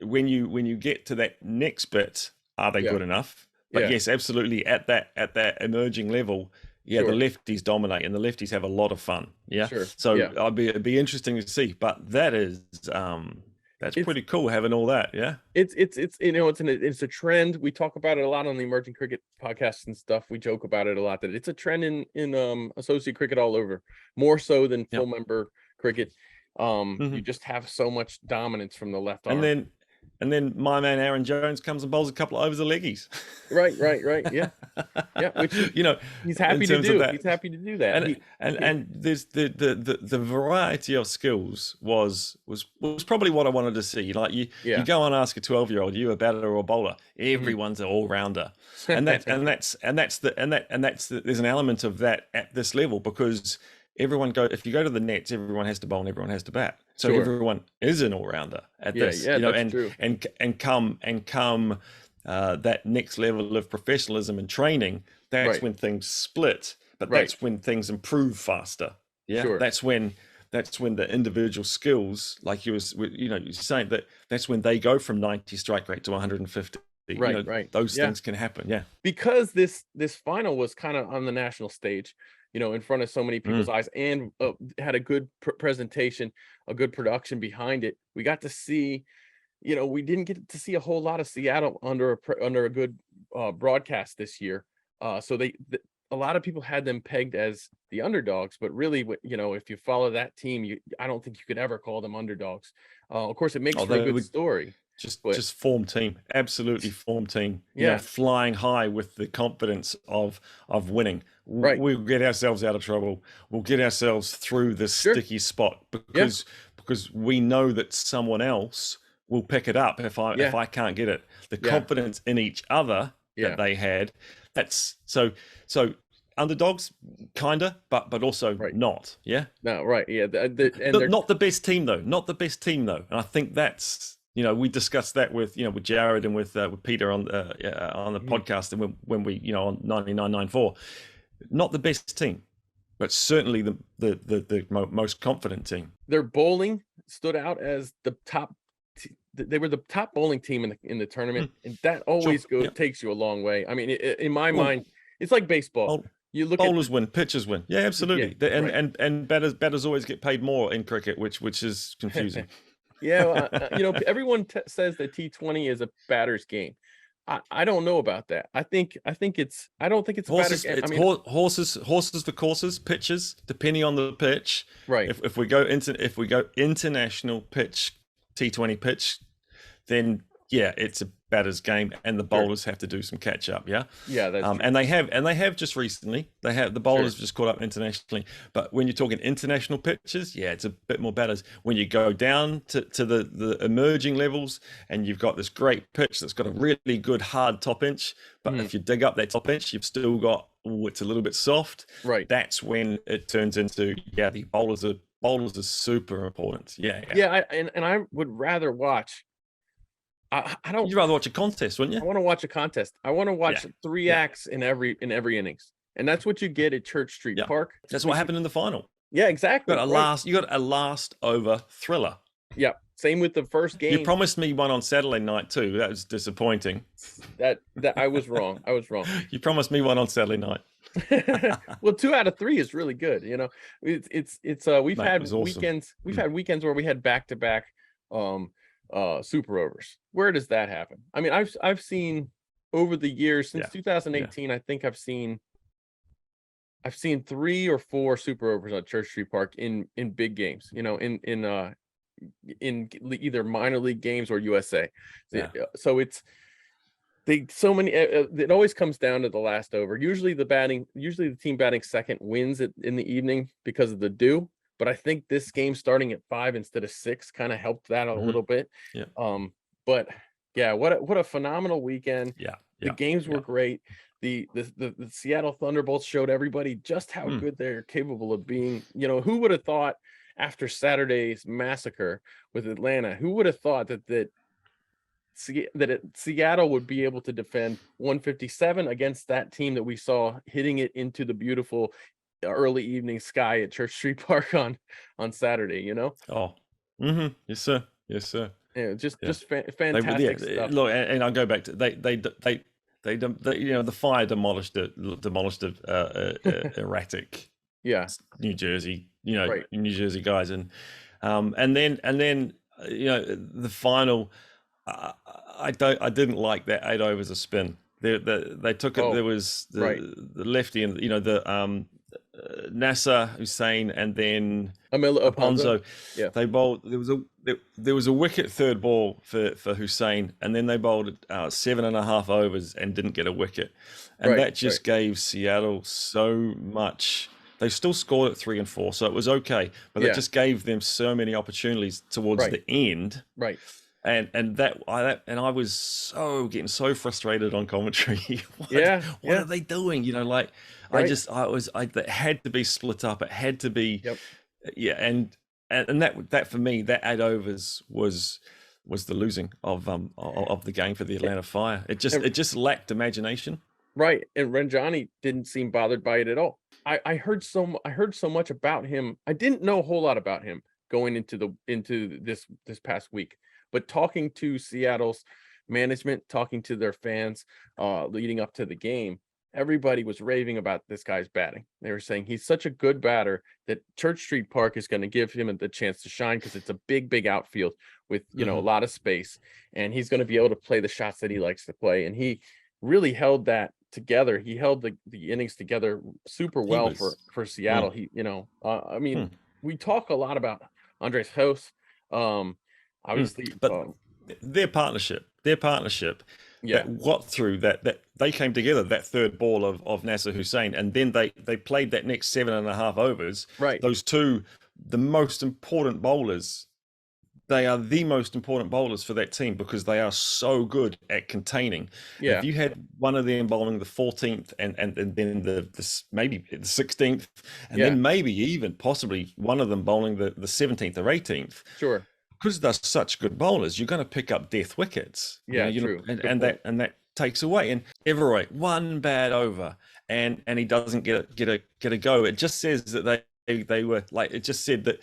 When you get to that next bit, are they good enough? But yes, absolutely, at that emerging level, the lefties dominate, and the lefties have a lot of fun, So it'd be interesting to see. But that is that's pretty cool having all that, yeah. It's you know, it's a trend. We talk about it a lot on the Emerging Cricket podcasts and stuff. We joke about it a lot, that it's a trend in associate cricket all over, more so than full member cricket. You just have so much dominance from the left arm. And then my man Aaron Jones comes and bowls a couple of overs of leggies. Right. Yeah. Which, you know, he's happy to do. He's happy to do that. And there's the variety of skills was probably what I wanted to see. Like you go and ask a 12-year-old, you a batter or a bowler? Everyone's an all-rounder, there's an element of that at this level, because if you go to the nets, everyone has to bowl and everyone has to bat. So everyone is an all-rounder at this, you know, and come that next level of professionalism and training, that's when things split, but that's when things improve faster. Yeah. That's when the individual skills, like you're saying, that's when they go from 90 strike rate to 150. Those things can happen. Yeah. Because this final was kind of on the national stage, you know, in front of so many people's eyes, and had a good presentation, a good production behind it. We got to see, you know, we didn't get to see a whole lot of Seattle under a good broadcast this year. So a lot of people had them pegged as the underdogs, but really, you know, if you follow that team, I don't think you could ever call them underdogs. Of course, it makes for a good story. Just form team, absolutely form team. You know, flying high with the confidence of winning. We'll get ourselves out of trouble. We'll get ourselves through this sticky spot because we know that someone else will pick it up if I can't get it. The confidence in each other that they had. That's so underdogs, kinda, but also not. Yeah. No, right. Yeah. Not the best team though. Not the best team though. And I think that's, you know, we discussed that with Jared and with Peter on the podcast, and when we, you know, on 99.94, not the best team, but certainly the most confident team. Their bowling stood out as the top. They were the top bowling team in the tournament, and that always takes you a long way. I mean, in my mind, it's like baseball. You look bowlers win, pitchers win. Yeah, absolutely. And batters always get paid more in cricket, which is confusing. You know, everyone says that T20 is a batter's game. I don't know about that. I don't think it's horses. A batter's game. Horses for courses, pitches depending on the pitch. Right. If we go international pitch, T20 pitch, then it's a batter's game, and the bowlers have to do some catch up. Yeah, that's true. and they have just recently. The bowlers just caught up internationally. But when you're talking international pitches, it's a bit more batters. When you go down to the emerging levels, and you've got this great pitch that's got a really good hard top inch, but if you dig up that top inch, you've still got it's a little bit soft. Right. That's when it turns into the bowlers are super important. I would rather watch. You'd rather watch a contest, wouldn't you? I want to watch a contest. I want to watch 3 acts in every innings. And that's what you get at Church Street Park. That's what happened in the final. Yeah, exactly. You got a last over thriller. Yeah. Same with the first game. You promised me one on Saturday night too. That was disappointing. That I was wrong. I was wrong. You promised me one on Saturday night. Well, 2 out of 3 is really good. You know, we've had awesome. weekends. We've had weekends where we had back-to-back super overs. Where does that happen? I mean, I've seen over the years since 2018. I think I've seen 3 or 4 super overs at Church Street Park in big games. You know, in either minor league games or USA. So it's it always comes down to the last over. Usually the team batting second wins it in the evening because of the dew. But I think this game starting at 5 instead of 6 kind of helped that a little bit. But yeah, what a phenomenal weekend. The games were great. The Seattle Thunderbolts showed everybody just how good they're capable of being. You know, who would have thought after Saturday's massacre with Atlanta, who would have thought that Seattle would be able to defend 157 against that team that we saw hitting it into the beautiful early evening sky at Church Street Park on Saturday, you know? Yes, sir. Yes, sir. Yeah, just fantastic stuff. Look, and I'll go back to they you know, the Fire demolished erratic New Jersey, you know, New Jersey guys, and then you know, the final, I didn't like that 8 overs a spin. They took it. There was the lefty and, you know, the Nasser Hussein and then Alfonso. Yeah, they bowled. There was a wicket third ball for Hussein, and then they bowled 7.5 overs and didn't get a wicket, and that just gave Seattle so much. They still scored at 3 and 4, so it was okay, but it just gave them so many opportunities towards the end. And I was getting so frustrated on commentary. What are they doing? You know, like it had to be split up. It had to be, and that for me, that 8 overs was the losing of the game for the Atlanta Fire. It just lacked imagination. Right, and Ranjani didn't seem bothered by it at all. I heard so much about him. I didn't know a whole lot about him going into this past week. But talking to Seattle's management, talking to their fans leading up to the game, everybody was raving about this guy's batting. They were saying he's such a good batter that Church Street Park is going to give him the chance to shine because it's a big outfield with, you know, a lot of space, and he's going to be able to play the shots that he likes to play. And he really held that together. He held the innings together super well for Seattle. He, you know, I mean, we talk a lot about Andres House. Obviously, but their partnership that got through that they came together, that third ball of Nasser Hussein, and then they played that next 7.5 overs. Those two, the most important bowlers, they are the most important bowlers for that team because they are so good at containing. If you had one of them bowling the 14th and then the maybe the 16th, and then maybe even possibly one of them bowling the 17th or 18th, because they're such good bowlers, you're going to pick up death wickets. True. And that takes away. And Everett, one bad over, and he doesn't get a go. It just says that they were like, it just said that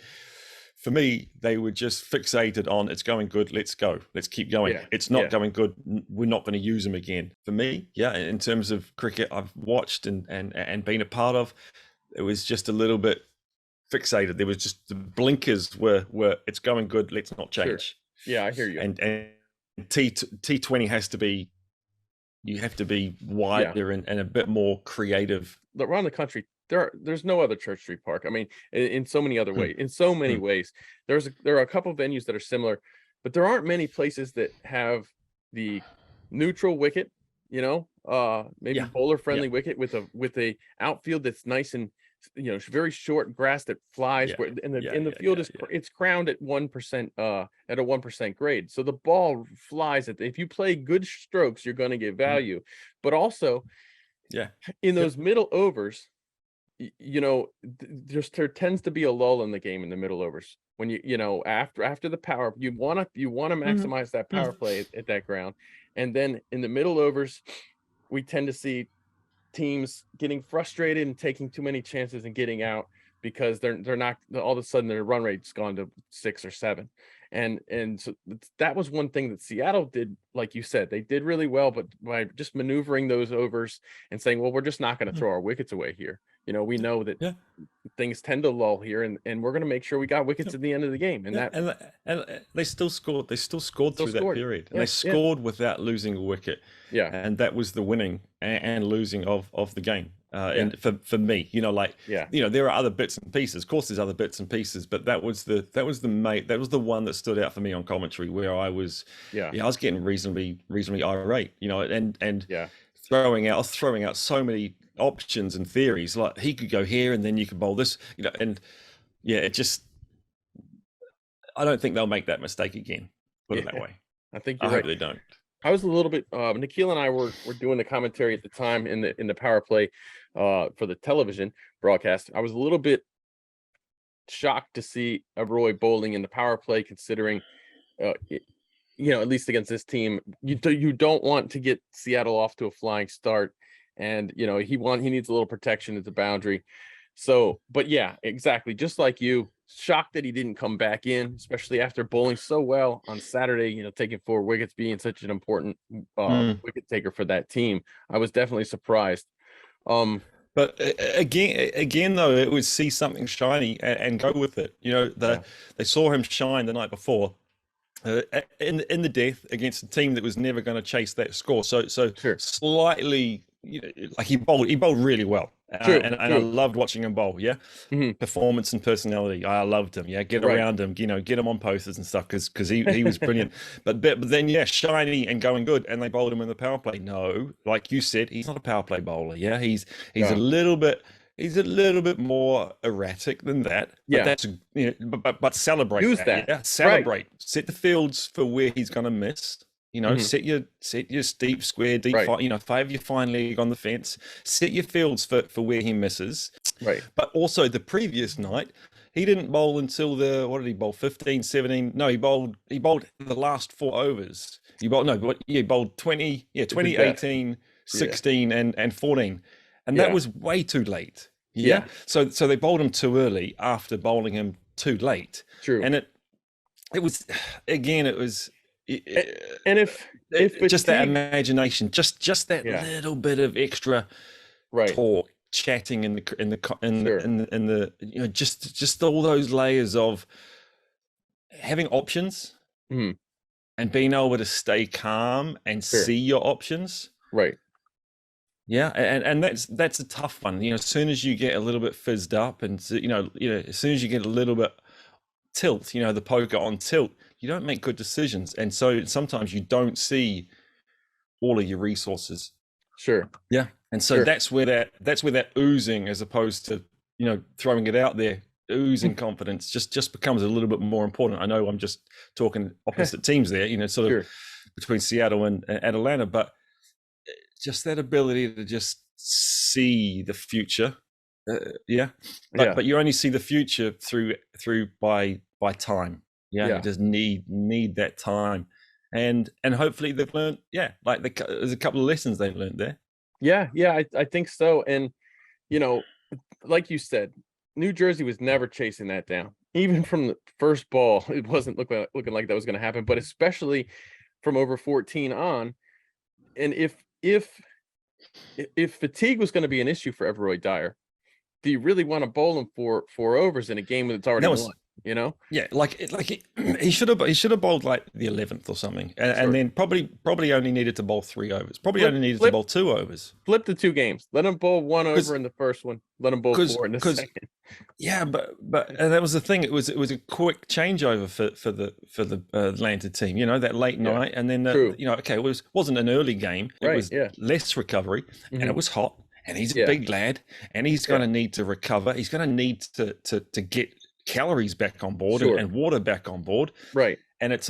for me, they were just fixated on it's going good, let's go, let's keep going. It's not going good, we're not going to use them again. For me, in terms of cricket I've watched and been a part of, it was just a little bit fixated. There was just the blinkers were it's going good, let's not change. I hear you. And T20 has to be, you have to be wider and a bit more creative. Around the country, there's no other Church Street Park. I mean, in so many other ways, in so many ways, there are a couple of venues that are similar, but there aren't many places that have the neutral wicket, you know, maybe bowler friendly wicket with a outfield that's nice and, you know, very short grass that flies, and the field is it's crowned at 1% at a 1% grade, so the ball flies if you play good strokes, you're going to get value. But also in those middle overs, you know, there tends to be a lull in the game in the middle overs when you know after the power, you want to maximize that power play at that ground, and then in the middle overs we tend to see teams getting frustrated and taking too many chances and getting out because they're not, all of a sudden their run rate's gone to 6 or 7. And so that was one thing that Seattle did, like you said, they did really well, but by just maneuvering those overs and saying, well, we're just not going to throw our wickets away here. You know, we know that things tend to lull here, and we're going to make sure we got wickets at the end of the game. And and they still scored. They still scored through that period, and they scored without losing a wicket. Yeah, and that was the winning and losing of the game. And for me, you know, like, you know, there are other bits and pieces. Of course, there's other bits and pieces, but that was the one that stood out for me on commentary, where I was, I was getting reasonably irate, you know, and throwing out so many options and theories. Like, he could go here, and then you could bowl this, you know, and it just, I don't think they'll make that mistake again. Put it that way. I think you're right. I hope they don't. I was a little bit, Nikhil and I were doing the commentary at the time in the power play for the television broadcast. I was a little bit shocked to see Roy bowling in the power play, considering, you know, at least against this team, you don't want to get Seattle off to a flying start, and you know, he needs a little protection at the boundary. So, but yeah, exactly, just like you. Shocked that he didn't come back in, especially after bowling so well on Saturday, you know, taking 4 wickets, being such an important wicket taker for that team. I was definitely surprised. But again, though, it was see something shiny and go with it. You know, they saw him shine the night before in the death against a team that was never going to chase that score. So slightly, you know, like he bowled really well. And I loved watching him bowl. Performance and personality, I loved him. Get around him, you know, get him on posters and stuff, because he was brilliant. but then shiny and going good, and they bowled him in the power play. No, like you said, he's not a power play bowler. He's a little bit more erratic than that. But that's, you know, but celebrate that. Celebrate. Set the fields for where he's going to miss. You know, set your deep square, you know, 5 your fine leg on the fence. Set your fields for where he misses. Right. But also the previous night, he didn't bowl until what did he bowl? 15, 17. No, he bowled the last 4 overs. He bowled 20, 18, 16, and 14. And that was way too late. So they bowled him too early after bowling him too late. True. And it was and if just that imagination, just that little bit of extra talk, chatting in the you know, just all those layers of having options and being able to stay calm and see your options. And that's a tough one. You know, as soon as you get a little bit fizzed up, and you know, as soon as you get a little bit tilt, you know, the poker on tilt, you don't make good decisions, and so sometimes you don't see all of your resources. And so that's where that oozing, as opposed to, you know, throwing it out there, oozing confidence just becomes a little bit more important. I know I'm just talking opposite teams there, you know, sort of between Seattle and Atlanta, but just that ability to just see the future. But you only see the future through by time. You just need that time, and hopefully they've learned. Like there's a couple of lessons they've learned there. I think so. And you know, like you said, New Jersey was never chasing that down. Even from the first ball, it wasn't looking like that was going to happen. But especially from over 14 on, and if fatigue was going to be an issue for Everroy Dyer, do you really want to bowl him for 4 overs in a game that's already won? You know, he should have bowled like the 11th or something, and then probably only needed to bowl 3 overs. Only needed to bowl 2 overs. Flip the 2 games. Let him bowl 1 over in the first one. Let him bowl 4 in the second. But and that was the thing. It was a quick changeover for the Atlanta team. You know, that late night, and then you know, okay, it wasn't an early game. It was less recovery, and it was hot. And he's a big lad, and he's going to need to recover. He's going to need to get calories back on board and water back on board. And it's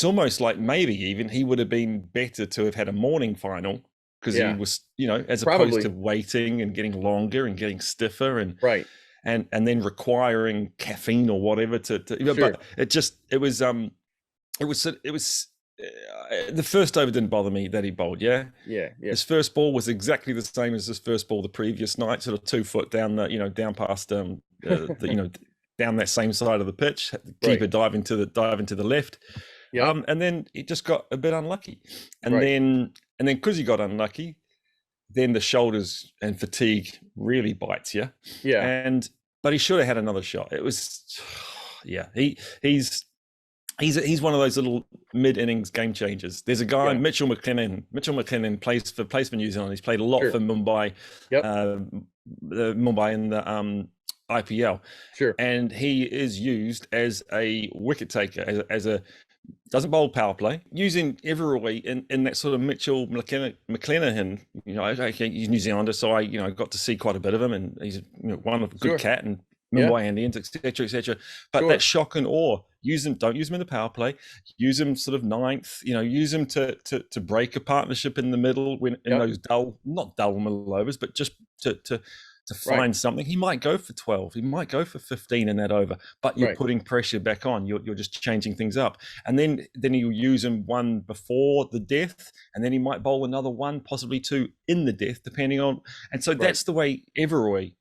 almost like maybe even he would have been better to have had a morning final, because he was, you know, as opposed to waiting and getting longer and getting stiffer and and then requiring caffeine or whatever to but it was the first over didn't bother me that he bowled. Yeah, Yeah. his first ball was exactly the same as his first ball the previous night, sort of 2 foot down the, down past down that same side of the pitch. Keeper Right. dive into the left. Yeah. And then he just got a bit unlucky, and Right. then because he got unlucky, then the shoulders and fatigue really bites you. Yeah. But he should have had another shot. It was, yeah, he's one of those little mid-innings game changers. There's a guy, Yeah. Mitchell McLennan. Mitchell McLennan plays for New Zealand. He's played a lot Sure. for Mumbai, Yep. Mumbai in the IPL, Sure. and he is used as a wicket taker, as a doesn't bowl power play, using everywhere in that sort of Mitchell McLennan. He's New Zealander, so I got to see quite a bit of him, and he's one of a good Sure. cat, and Yeah. Mumbai Indians, etc., etc. But Sure. that shock and awe, don't use him in the power play. Use him sort of ninth. Use him to break a partnership in the middle when in Yep. those not dull middle overs, but just to Right. find something. He might go for 12. He might go for 15 in that over, but you're Right. putting pressure back on. You're just changing things up, and then you'll use him one before the death, and then he might bowl another one, possibly two in the death, depending on. And so that's the way Everoy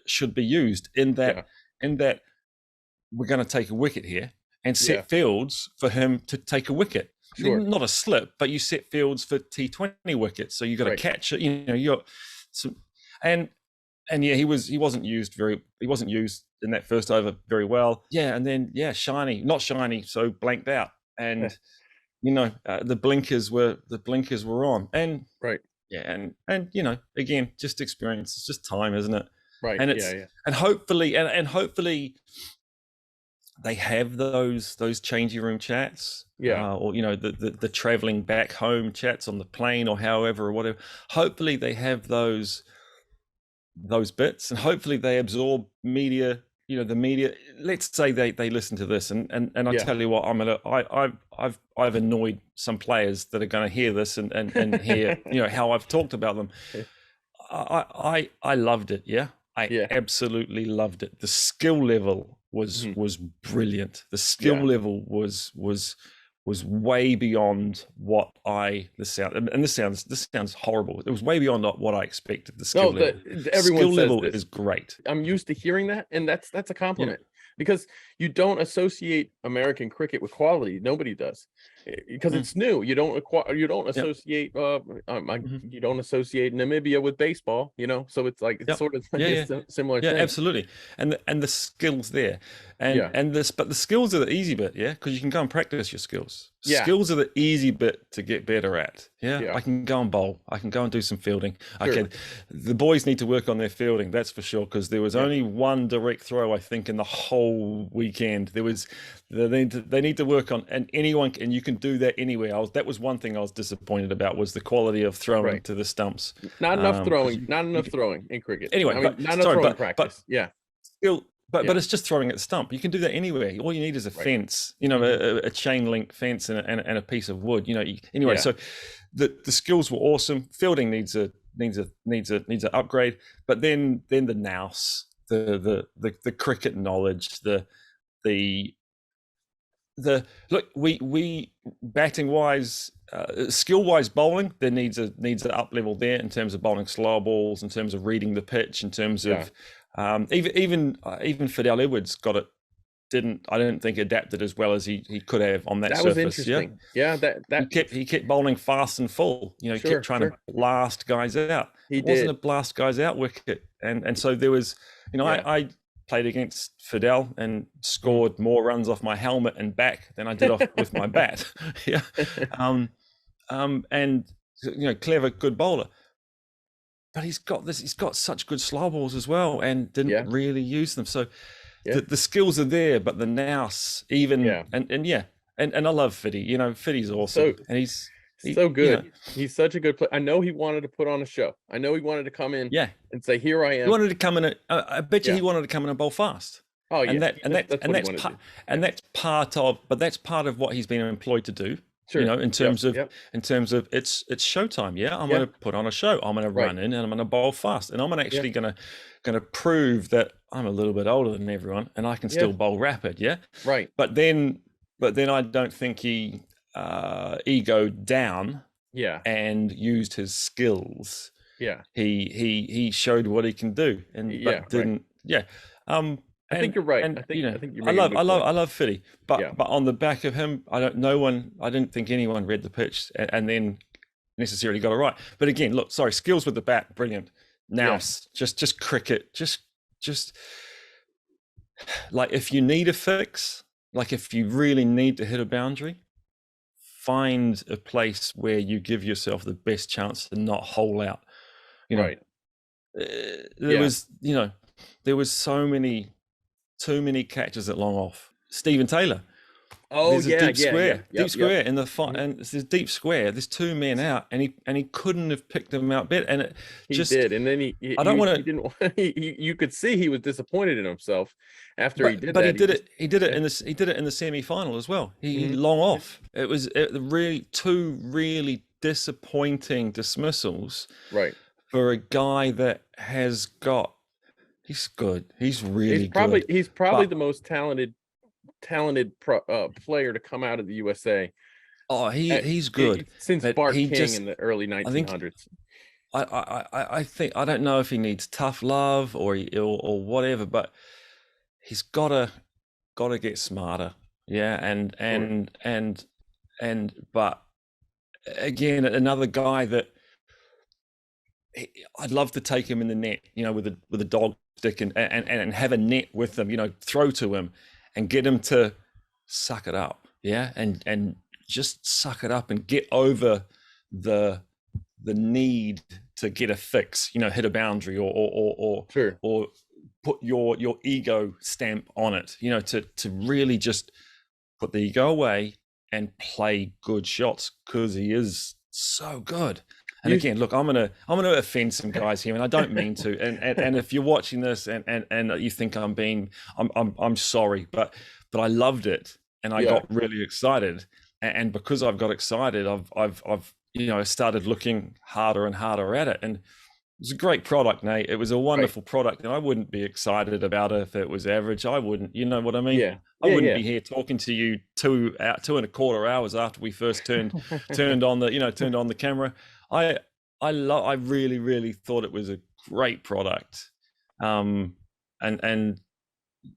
should be used. In that we're going to take a wicket here and set fields for him to take a wicket. Sure. Not a slip, but you set fields for T20 wickets. So you got to catch it. And yeah, he wasn't used in that first over very well. Yeah, and then not shiny, so blanked out. And the blinkers were on. And right. Yeah, and again, just experience. It's just time, isn't it? Right. And it's and hopefully they have those changing room chats. Or the traveling back home chats on the plane or however or whatever. Hopefully they have those bits, and hopefully they absorb media. The media. Let's say they listen to this, and I tell you what, I've annoyed some players that are going to hear this and hear how I've talked about them. I loved it. Yeah, I absolutely loved it. The skill level was brilliant. The skill level was way beyond what this sounds horrible. It was way beyond what I expected. The skill level is great. I'm used to hearing that, and that's a compliment, because you don't associate American cricket with quality. Nobody does, because it's new. You don't associate you don't associate Namibia with baseball, so it's like it's sort of a similar thing. Absolutely. And the skills there, but the skills are the easy bit, because you can go and practice your skills. Skills are the easy bit to get better at. I can go and bowl, I can go and do some fielding. Sure. The boys need to work on their fielding, that's for sure, because there was only one direct throw, I think, in the whole weekend. They need to work on, and you can do that anywhere. That was one thing I was disappointed about, was the quality of throwing to the stumps. Not enough throwing in cricket. Anyway, not enough throwing practice. Still, but it's just throwing at the stump. You can do that anywhere. All you need is a fence, a chain link fence and a piece of wood. Anyway. So the skills were awesome. Fielding needs a upgrade. But then the nous, the cricket knowledge, look, we batting wise, skill wise bowling, there needs an up level there in terms of bowling slow balls, in terms of reading the pitch, in terms of even Fidel Edwards I don't think adapted as well as he could have on that surface. That was interesting. He kept bowling fast and full. He kept trying to blast guys out. It wasn't a blast guys out wicket, and so there was. I played against Fidel and scored more runs off my helmet and back than I did off with my bat. And clever, good bowler. But he's got such good slow balls as well, and didn't really use them. So the skills are there, but the nous and I love Fiddy. Fiddy's awesome, and he's so good. He's such a good player. I know he wanted to put on a show. I know he wanted to come in and say, "Here I am." He wanted to come in. I bet you he wanted to come in and bowl fast. Oh yeah, that's part of what he's been employed to do. Sure. In terms of it's showtime. Yeah, I'm going to put on a show. I'm going to run in and I'm going to bowl fast, and I'm actually going to prove that I'm a little bit older than everyone and I can still bowl rapid. Yeah, right. But then I don't think he ego down Yeah. and used his skills, Yeah. he showed what he can do, and Yeah. but Right. didn't. Yeah. I think you're right. And I think you're making a good point. I love Fitty, Yeah. but on the back of him, I didn't think anyone read the pitch and then necessarily got it right. But again, look, sorry, skills with the bat, brilliant. Now, Yeah. just cricket, just like if you need a fix, like if you really need to hit a boundary, find a place where you give yourself the best chance to not hole out. You know, Right. there was, there was too many catches at long off. Stephen Taylor. Oh There's a yeah. deep Yeah. square, Yep. Yep. Yep. in the fight, and it's this deep square. There's two men out, and he couldn't have picked them out better. And it He just, did, and then I don't want he to. didn't. You could see he was disappointed in himself after he did But that. he did it in this. He did it in the semi-final as well. He Mhm. long off. It was really two really disappointing dismissals Right. for a guy that has got. He's good. He's really good. He's probably But the most talented player to come out of the USA oh, he's good. since But Bart he King just, in the early I think 1900s. I think I don't know if he needs tough love or whatever, but he's gotta get smarter. Yeah, Sure. but again, another guy that I'd love to take him in the net, with a dog stick and have a net with him, throw to him and get him to suck it up. Yeah, and just suck it up and get over the need to get a fix, hit a boundary Sure. or put your ego stamp on it, to really just put the ego away and play good shots, because he is so good. And You again, look, I'm gonna offend some guys here, and I don't mean to. And if you're watching this and you think I'm sorry, but I loved it and I yeah. got really excited. And because I've got excited, I've started looking harder and harder at it. And it was a great product, Nate. It was a wonderful product, and I wouldn't be excited about it if it was average. I wouldn't, you know what I mean? Yeah. I Yeah. wouldn't Yeah. be here talking to you 2.25 hours after we first turned on the camera. I really, really thought it was a great product. And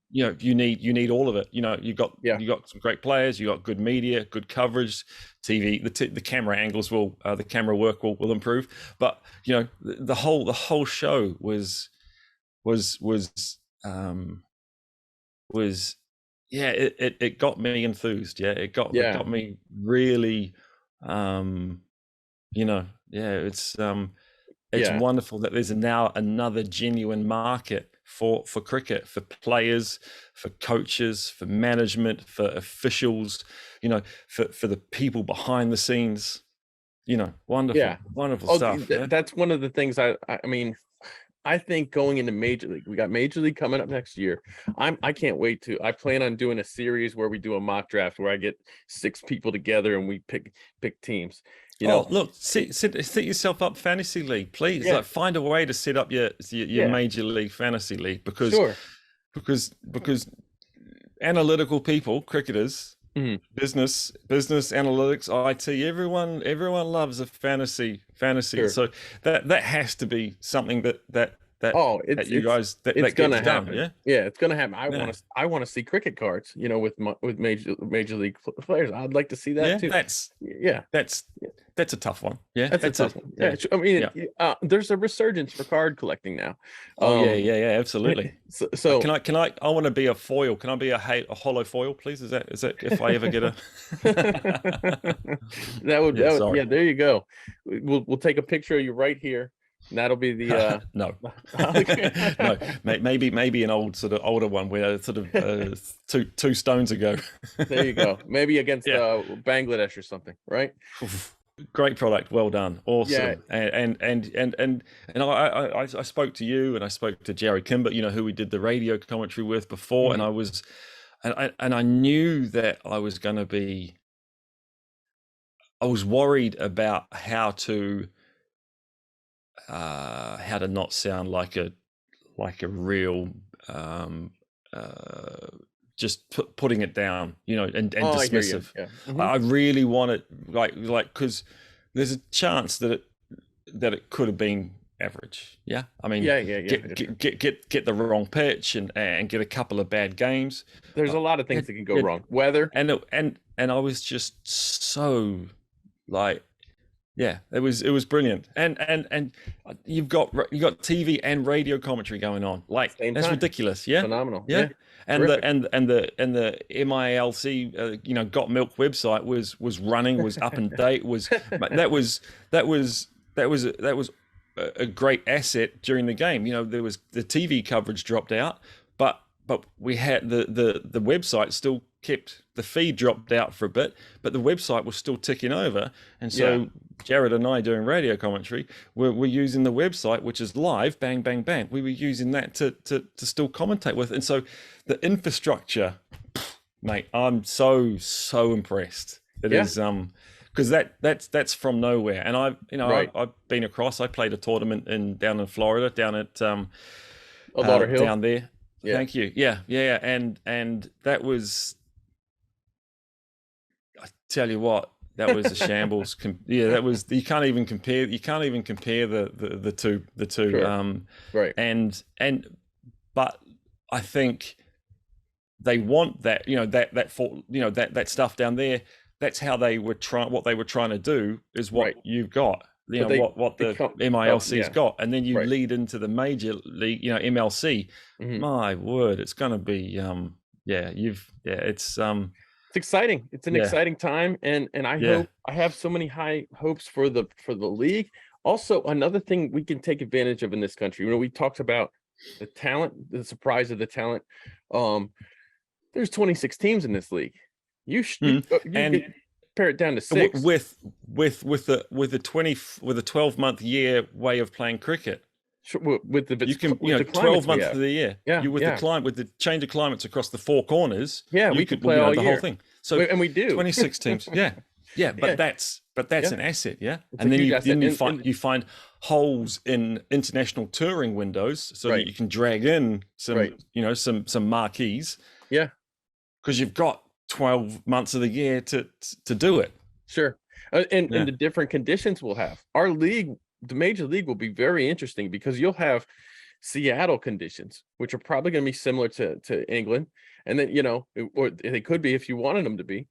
you need all of it. You got some great players, you got good media, good coverage, TV, the camera angles the camera work will improve. But the whole show was yeah, it got me enthused. Yeah, it got me really, it's wonderful that there's now another genuine market for cricket, for players, for coaches, for management, for officials, for the people behind the scenes. Wonderful stuff. That's one of the things I mean, I think going into Major League, we got Major League coming up next year. I can't wait I plan on doing a series where we do a mock draft where I get 6 people together and we pick teams. Look, set yourself up fantasy league, please. Yeah. Like, find a way to set up your Major League fantasy league, because Sure. because analytical people, cricketers, Mhm. business analytics, IT, everyone loves a fantasy. Sure. So that has to be something that you guys that gonna gets happen. done. Yeah, it's gonna happen. I want to see cricket cards, with major league players. I'd like to see that too. That's a tough one. Yeah, that's a tough one. Yeah, I mean, there's a resurgence for card collecting now. Yeah, absolutely. So can I want to be a foil. Can I be a hollow foil, please? Is that if I ever get a that would there you go. We'll take a picture of you right here. And that'll be the no. No, maybe an older one where two stones ago. There you go. Maybe against Bangladesh or something, right? Great product, well done, awesome. And I spoke to you, and I spoke to Jared Kimber, who we did the radio commentary with before, and I knew that I was worried about how to not sound like a real just putting it down, and I hear you. dismissive. Yeah. I really want it like because there's a chance that it could have been average. Yeah, I mean, Yeah. get the wrong pitch and get a couple of bad games. There's a lot of things that can go wrong. Weather and I was just so like, yeah, it was brilliant. And you've got TV and radio commentary going on. Like, that's ridiculous. Yeah, phenomenal. Yeah. And the MILC Got Milk website was running, was up and date, that was a great asset during the game. There was the TV coverage dropped out, but we had the website still kept, the feed dropped out for a bit, but the website was still ticking over. And so Jared and I doing radio commentary, we're using the website, which is live, bang, bang, bang. We were using that to still commentate with. And so the infrastructure, mate, I'm so impressed. It is because that's from nowhere. And I've been across. I played a tournament down in Florida, down at Lauderhill down there. Yeah. Thank you. Yeah. And that was, I tell you what, that was a shambles. That was, you can't even compare the two. Sure. Right. But I think they want that, that stuff down there. That's how they were what they were trying to do is what you've got. What the MILC's got, and then you lead into the major league, MLC. My word, it's going to be it's exciting. It's an exciting time, and I have so many high hopes for the league. Also, another thing we can take advantage of in this country, we talked about the talent, the surprise of the talent. There's 26 teams in this league. You can pare it down to 6 with a 12-month year way of playing cricket. With the 12 months of the year. The climate, with the change of climates across the 4 corners. Yeah, we could play all the year. Whole thing. So and we do 26 teams. But that's an asset. Yeah, and then you find holes in international touring windows so that you can drag in some marquees. Yeah, because you've got 12 months of the year to do it. Sure. And the different conditions we'll have. Our league, the major league, will be very interesting because you'll have Seattle conditions, which are probably going to be similar to England. And then, or they could be if you wanted them to be.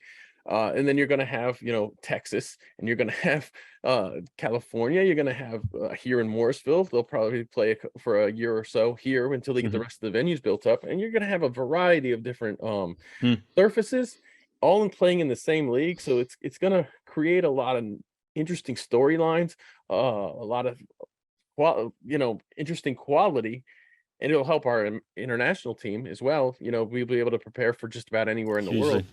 And then you're going to have, Texas, and you're going to have California. You're going to have here in Morrisville. They'll probably play for a year or so here until they get the rest of the venues built up. And you're going to have a variety of different surfaces, all in playing in the same league. So it's going to create a lot of interesting storylines, a lot of interesting quality. And it'll help our international team as well. We'll be able to prepare for just about anywhere in the world.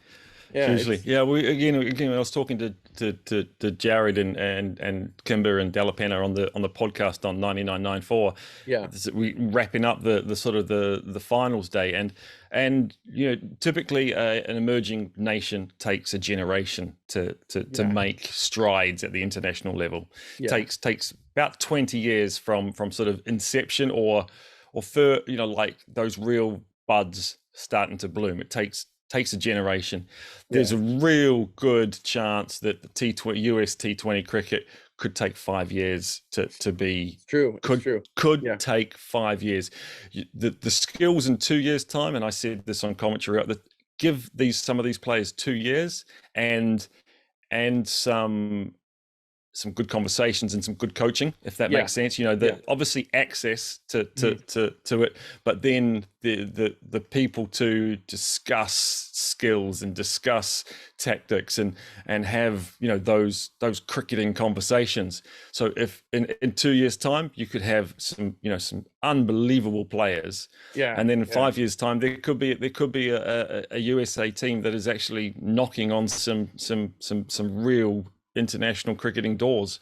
Yeah, hugely. We again. I was talking to Jared and Kimber and Delapena on the podcast on 99.94. Yeah, we wrapping up the sort of the finals day, and typically an emerging nation takes a generation to make strides at the international level. Takes about 20 years from sort of inception or like those real buds starting to bloom. It takes a generation. There's a real good chance that the US T20 cricket could take 5 years to be true. Could take 5 years. The skills in 2 years' time, and I said this on commentary, that give some of these players 2 years and some good conversations and some good coaching, if that makes sense. Obviously access to it, but then the people to discuss skills and discuss tactics and have those cricketing conversations. So if in 2 years' time you could have some unbelievable players, and then in 5 years' time there could be a USA team that is actually knocking on some real international cricketing doors,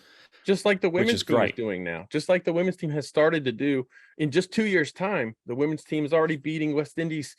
just like the women's team is doing now. Just like the women's team has started to do in just 2 years' time. The women's team is already beating West Indies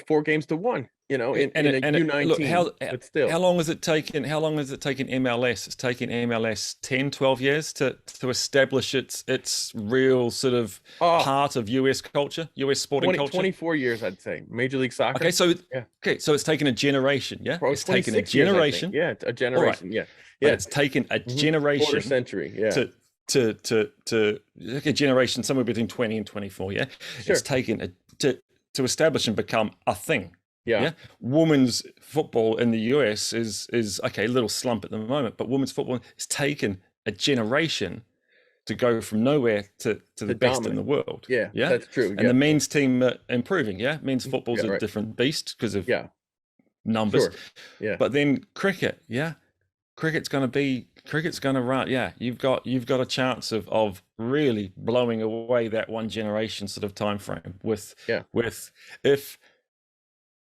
4 games to 1. you know, in a U19, look, but still. how long has it taken MLS? It's taken MLS 10, 12 years to establish its real sort of Oh, part of US culture, US sporting 20, culture. 24 years, I'd say. Major League Soccer. Okay, so yeah, it's taken a generation, yeah? probably It's taken a 26 years, I think. generation. Yeah, a All right. generation. Yeah, But yeah. it's taken a Quarter generation century. Yeah, to like a generation somewhere between 20 and 24, yeah? sure. It's taken to establish and become a thing. Yeah. Yeah, women's football in the US is okay, a little slump at the moment, but women's football has taken a generation to go from nowhere to the best dominate. in the world. Yeah, Yeah, that's true. And Yeah. the men's team are improving. Yeah, men's football's Yeah, a right. different beast because of Yeah, numbers. sure. Yeah, But then cricket, yeah, cricket's going to run. Yeah, you've got a chance of really blowing away that one generation sort of time frame with yeah,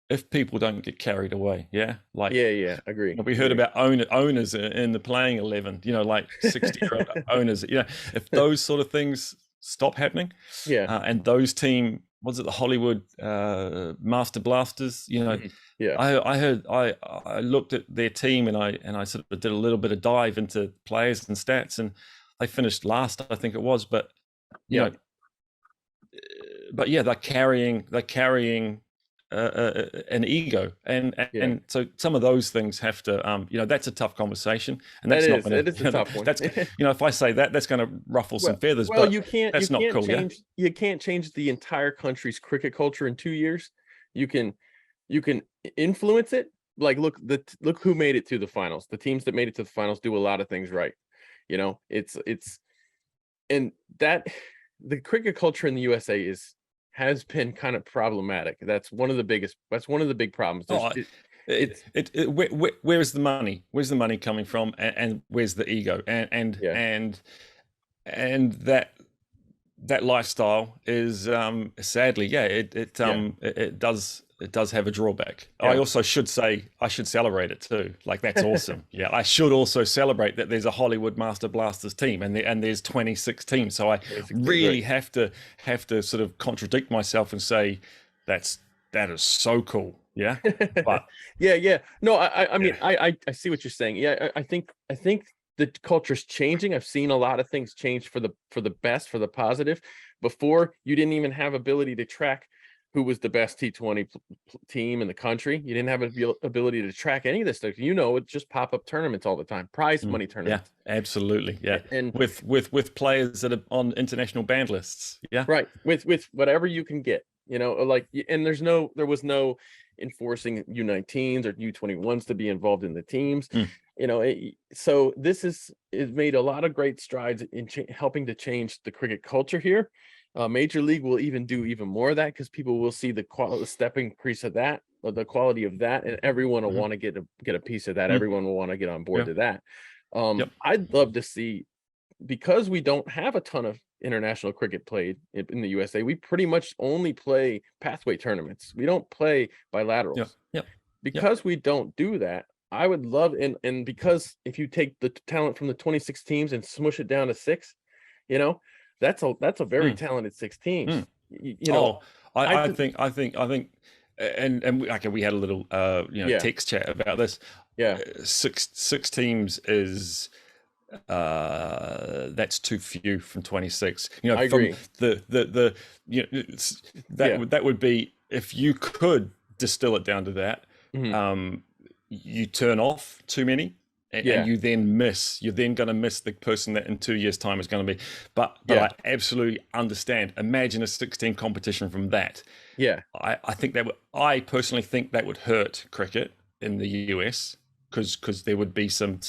if people don't get carried away. Yeah, like yeah. Agree. we heard about owners in the playing 11. You know, like 60-year-old owners. You know, if those sort of things stop happening, Yeah, and those team, was it the Hollywood Master Blasters? You know, yeah. I looked at their team and I sort of did a little bit of dive into players and stats, and they finished last, I think it was. But you know, but yeah, they're carrying an ego, and so some of those things have to, you know, that's a tough conversation, and that's not going to. It is a tough one. That's, you know, if I say that, that's going to ruffle some feathers. Well, but you can't. That's not cool. Change. Yeah? You can't change the entire country's cricket culture in 2 years. You can influence it. Like look who made it to the finals. The teams that made it to the finals do a lot of things right. You know, it's and that the cricket culture in the USA has been kind of problematic. That's one of the big problems. Where's the money? Where's the money coming from? And where's the ego? And that lifestyle is sadly, yeah, it does have a drawback. Yeah. I also should say I should celebrate it too. Like that's awesome. Yeah, I should also celebrate that there's a Hollywood Master Blasters team and there's 26 teams. So I really have to sort of contradict myself and say that is so cool. Yeah, but yeah. No, I mean I see what you're saying. Yeah, I think the culture's changing. I've seen a lot of things change for the best, for the positive. Before, you didn't even have ability to track who was the best T20 team in the country. You didn't have an ability to track any of this stuff. You know, it's just pop-up tournaments all the time, prize money tournaments. Yeah, absolutely. Yeah, and with players that are on international band lists. Yeah, right. With whatever you can get. You know, like, and there was no enforcing U19s or U21s to be involved in the teams. You know, so this is made a lot of great strides in helping to change the cricket culture here. Major League will do even more of that because people will see the step increase of that, or the quality of that, and everyone will want to get a piece of that. Everyone will want to get on board to that. I'd love to see, because we don't have a ton of international cricket played in the USA. We pretty much only play pathway tournaments. We don't play bilaterals. Because we don't do that, I would love, and because if you take the talent from the 26 teams and smush it down to 6, you know, that's a very talented 6 teams. You know, I think, and okay, we had a little text chat about this. Yeah, six teams is that's too few from 26. You know, I agree. The that would be, if you could distill it down to that. You turn off too many, and you're then going to miss the person that in 2 years' time is going to be. But I absolutely understand. Imagine a 16 competition from that. Yeah, I personally think that would hurt cricket in the US, because there would be some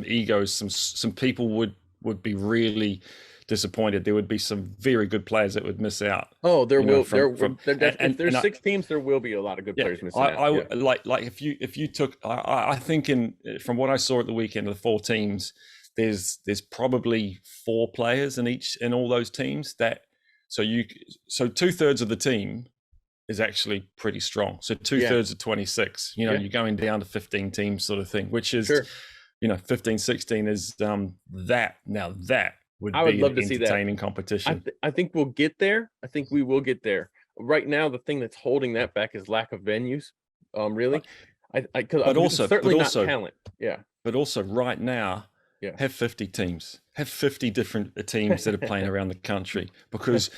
egos, some people would be really disappointed. There would be some very good players that would miss out. Oh, if there's 6 teams, there will be a lot of good players missing out. Like if you took, I think from what I saw at the weekend of the 4 teams, there's probably 4 players in all those teams so 2/3 of the team is actually pretty strong. So 2/3 of 26, you know, you're going down to 15 teams sort of thing, which is, you know, 15, 16 is that I would love to see that entertaining competition. I think we'll get there. I think we will get there. Right now, the thing that's holding that back is lack of venues. Really? But Because it's certainly not talent. Yeah. but also right now, Yeah. have 50 teams, have 50 different teams that are playing around the country, because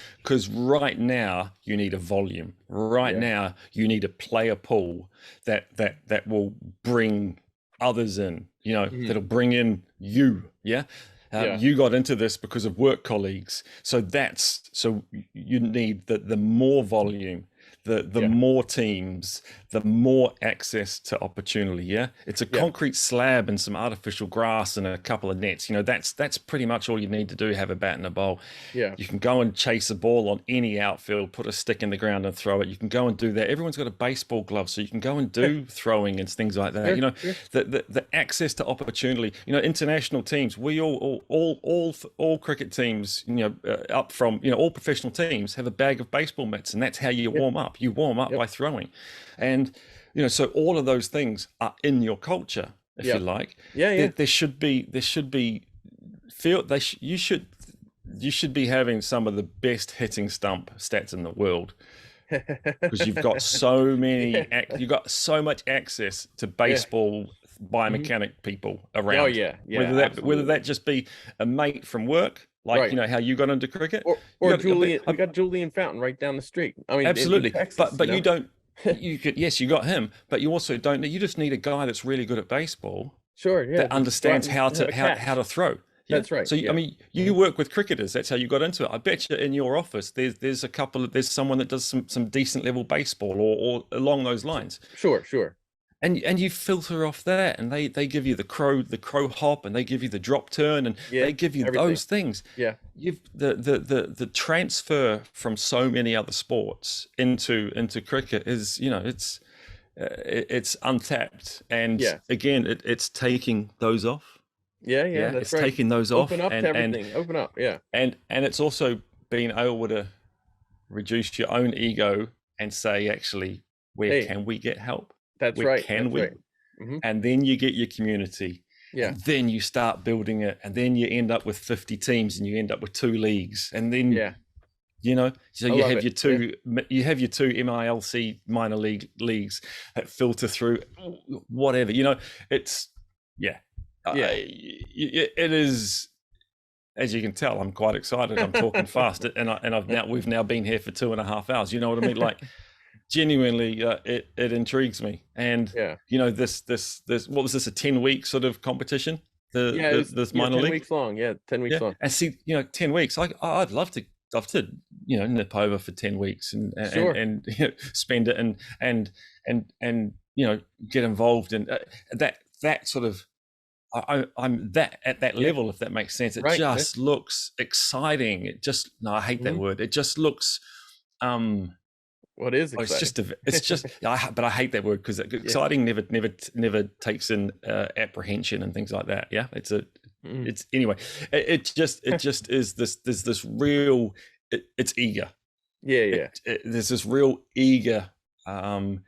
right now you need a volume. Right Yeah. now you need a player pool that will bring others in, Mhm. that'll bring in you. Yeah. Yeah. You got into this because of work colleagues. So you need the more volume, the Yeah. more teams, the more access to opportunity. Yeah, it's a Yeah. concrete slab and some artificial grass and a couple of nets. That's pretty much all you need to do. Have a bat and a ball. Yeah. You can go and chase a ball on any outfield, put a stick in the ground and throw it. You can go and do that. Everyone's got a baseball glove, so you can go and do throwing and things like that. Sure. The access to opportunity. International teams. We all cricket teams. Up from all professional teams have a bag of baseball mitts, and that's how you warm up. You warm up by throwing, and so all of those things are in your culture, if you like. Yeah. There should be you should be having some of the best hitting stump stats in the world, because you've got so many, you've got so much access to baseball biomechanic people around. Oh yeah. Whether that just be a mate from work, like how you got into cricket, or Julian. We got Julian Fountain right down the street. I mean, absolutely. in Texas, but you don't. You could, yes, you got him, but you also don't. You just need a guy that's really good at baseball. Sure. Yeah. That understands how to throw. Yeah? That's right. So I mean, you work with cricketers. That's how you got into it. I bet you in your office there's someone that does some decent level baseball or along those lines. Sure. And you filter off that, and they give you the crow hop, and they give you the drop turn, and they give you everything. those things. Yeah. You've the transfer from so many other sports into cricket is it's untapped, and again it's taking those off. Yeah, that's it's right. taking those off. Open up to everything. Open up, yeah. And it's also being able to reduce your own ego and say, actually, where can we get help? That's where right. Can we? Right. Mm-hmm. And then you get your community. Yeah. And then you start building it, and then you end up with 50 teams, and you end up with 2 leagues, and then so you have your two MILC minor leagues that filter through whatever. It's it is, as you can tell, I'm quite excited. I'm talking fast, and we've now been here for 2.5 hours. You know what I mean? Like, genuinely, it intrigues me. And this what was this, a 10-week sort of competition? This minor league, 10 weeks long. 10 weeks long. And see, 10 weeks. I'd love to nip over for 10 weeks and spend it and get involved in that sort of. I'm that at that level, if that makes sense. It just looks exciting. I hate that word. It just looks what is exciting? But I hate that word, because exciting never takes in apprehension and things like that. Yeah, it's anyway. It just is this real. It's eager. Yeah. There's this real eager. And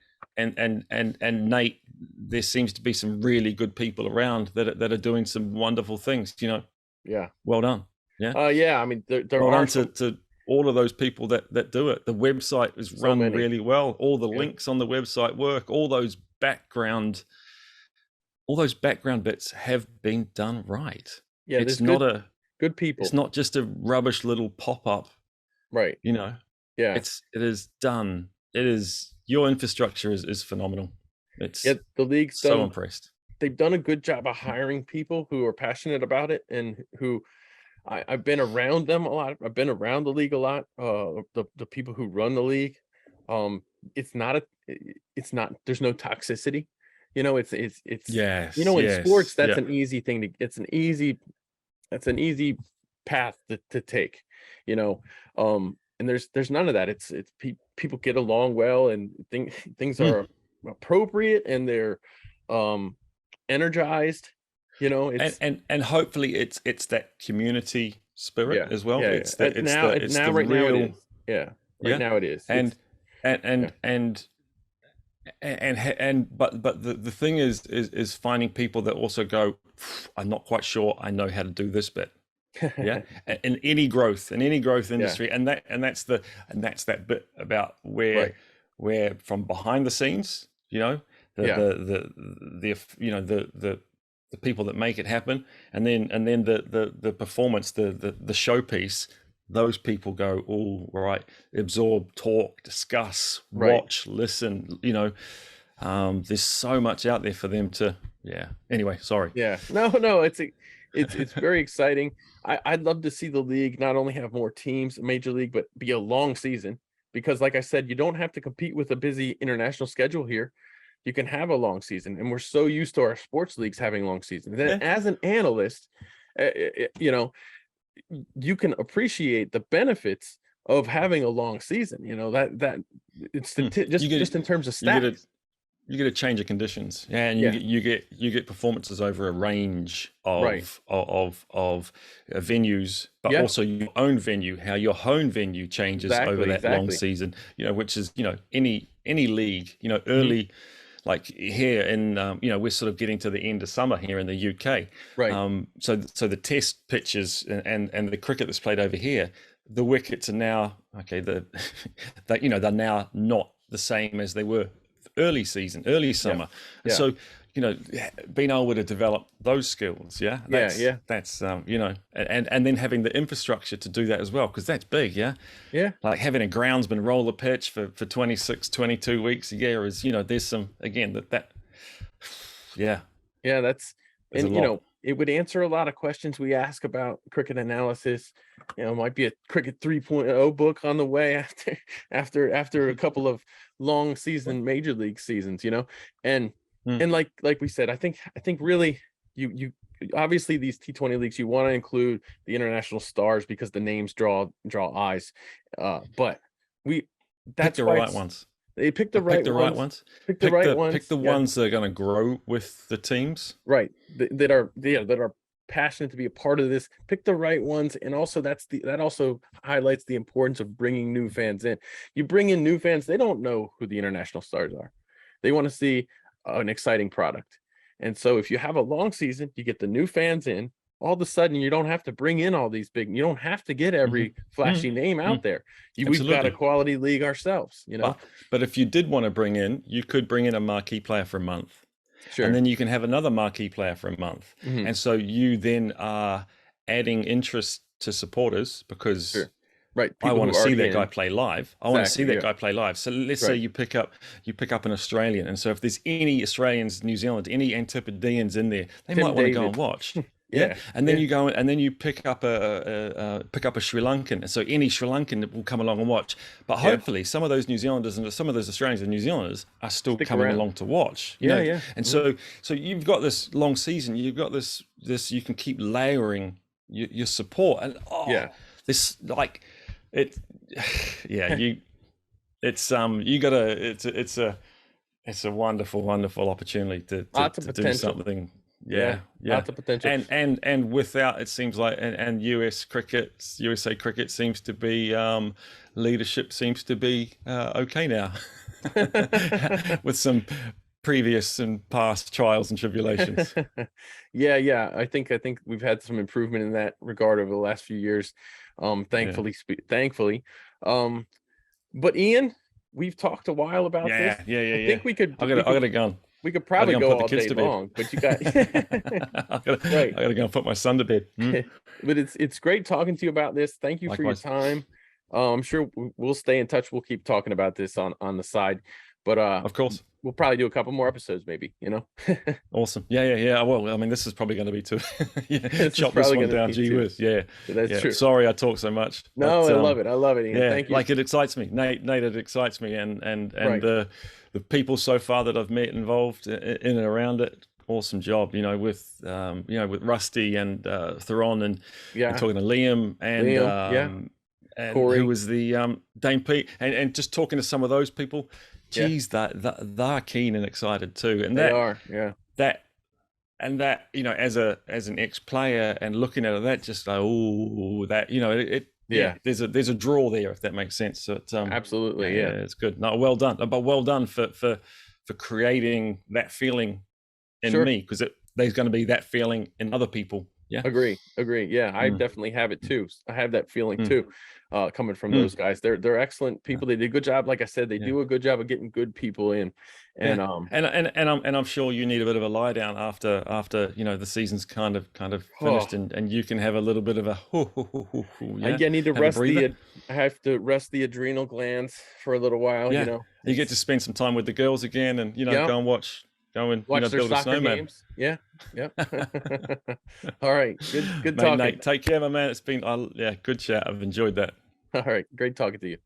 Nate, there seems to be some really good people around that are doing some wonderful things. Yeah. Well done. Yeah. I mean, there well are done to all of those people that do it. The website is run really well. All the links on the website work. All those background bits have been done right. Yeah, it's not good people. It's not just a rubbish little pop-up. Right. Yeah. It is done. It is. Your infrastructure is phenomenal. It's the league's so impressed. They've done a good job of hiring people who are passionate about it, and who I've been around them a lot. I've been around the league a lot. The people who run the league, it's not there's no toxicity. It's yes. In sports, that's an easy thing it's an easy path to take. And there's none of that. It's people get along well, and things are appropriate, and they're energized. And hopefully it's that community spirit as well. Right now it is. But the thing is finding people that also go, I'm not quite sure I know how to do this bit. In any growth industry, and that's that bit about where from behind the scenes you know, Yeah. the people that make it happen, and then the performance, the showpiece. Those people go, all right, absorb, talk, discuss, Right. watch, listen. You know, there's so much out there for them to. Yeah. Anyway, sorry. Yeah. No, it's very exciting. I'd love to see the league not only have more teams, Major League, but be a long season, because like I said, you don't have to compete with a busy international schedule here. You can have a long season, and we're so used to our sports leagues having long seasons. And Yeah. as an analyst, you know, you can appreciate the benefits of having a long season. You know, that it's just in terms of stats. You get a change of conditions, yeah, and Yeah. you get performances over a range Right. of venues, but Yeah. also your own venue, how your home venue changes over that long season. You know, which is, you know, any league, you know, early, like here in, you know, we're sort of getting to the end of summer here in the UK. Right. So the test pitches and the cricket that's played over here, the wickets are now okay. That, you know, they're now not the same as they were early summer. Yeah. So, you know, being able to develop those skills, that's you know, and then having the infrastructure to do that as well, because that's big. Yeah. Like having a groundsman roll the pitch for 26, 22 weeks a year is, you know, there's some, again, that Yeah, that's, there's and you know, it would answer a lot of questions we ask about cricket analysis. You know, might be a cricket 3.0 book on the way after a couple of long season Major League seasons, you know. And like we said, I think really you obviously these T20 leagues, you want to include the international stars because the names draw eyes. But that's pick the why right ones. They pick the right ones. Pick the right ones. Pick the ones that are going to grow with the teams. Right. That are passionate to be a part of this. Pick the right ones, and also that also highlights the importance of bringing new fans in. You bring in new fans, they don't know who the international stars are. They want to see an exciting product. And so if you have a long season, you get the new fans in. All of a sudden, you don't have to bring in all these you don't have to get every flashy name out there. We've got a quality league ourselves, you know. But if you did want to bring in, you could bring in a marquee player for a month. Sure. And then you can have another marquee player for a month. And so you then are adding interest to supporters because right. I want to see that guy play live. I want to see that guy play live. So let's say you pick up an Australian. And so if there's any Australians, New Zealand, any Antipodeans in there, they might want to go and watch. Yeah. And then you go and then you pick up a Sri Lankan. And so any Sri Lankan will come along and watch. But hopefully some of those New Zealanders and some of those Australians and New Zealanders are still coming along to watch. You know? And so you've got this long season, you've got this you can keep layering your support. And this like it it's a wonderful opportunity to do something. Lots of potential. And without, it seems like, and USA cricket seems to be leadership seems to be okay now with some previous and past trials and tribulations. I think we've had some improvement in that regard over the last few years, thankfully. But Ian, we've talked a while about this. I think we could. I got a gun. We could probably go all day long, but you got. I gotta go and put my son to bed. But it's great talking to you about this. Thank you for your time. I'm sure we'll stay in touch. We'll keep talking about this on the side, but of course we'll probably do a couple more episodes, maybe. You know. Awesome. Yeah. Well, I mean, this is probably going to be too. Chop this one down. Gee whiz. Yeah. That's true. Sorry, I talk so much. No, I love it, Ian. Yeah, thank you. Like it excites me, Nate. It excites me, and the people so far that I've met involved in and around it. Awesome job, with Rusty and Theron and talking to Liam and Corey, who was the Dane Pete, and just talking to some of those people. Geez, they're keen and excited too, and they are, that as an ex-player and looking at it, that just there's a draw there, if that makes sense. So it's absolutely, it's good. No, well done, but well done for creating that feeling in me, because there's going to be that feeling in other people Yeah. Agree. Yeah, I Mm. definitely have it too. I have that feeling Mm. too, coming from Mm. those guys. They're excellent Yeah. people. They did a good job. Like I said, they Yeah. do a good job of getting good people in. Yeah, And and I'm sure you need a bit of a lie down after the season's kind of oh, finished, and you can have a little bit of a I yeah, need to have a rest breather. I have to rest the adrenal glands for a little while. Yeah, you get to It's spend some time with the girls again, and yeah, go and watch their build a soccer snowman. games. Yeah, yeah. All right, good Mate, talking. Nate, take care, my man. It's been, yeah, good chat. I've enjoyed that. All right, great talking to you.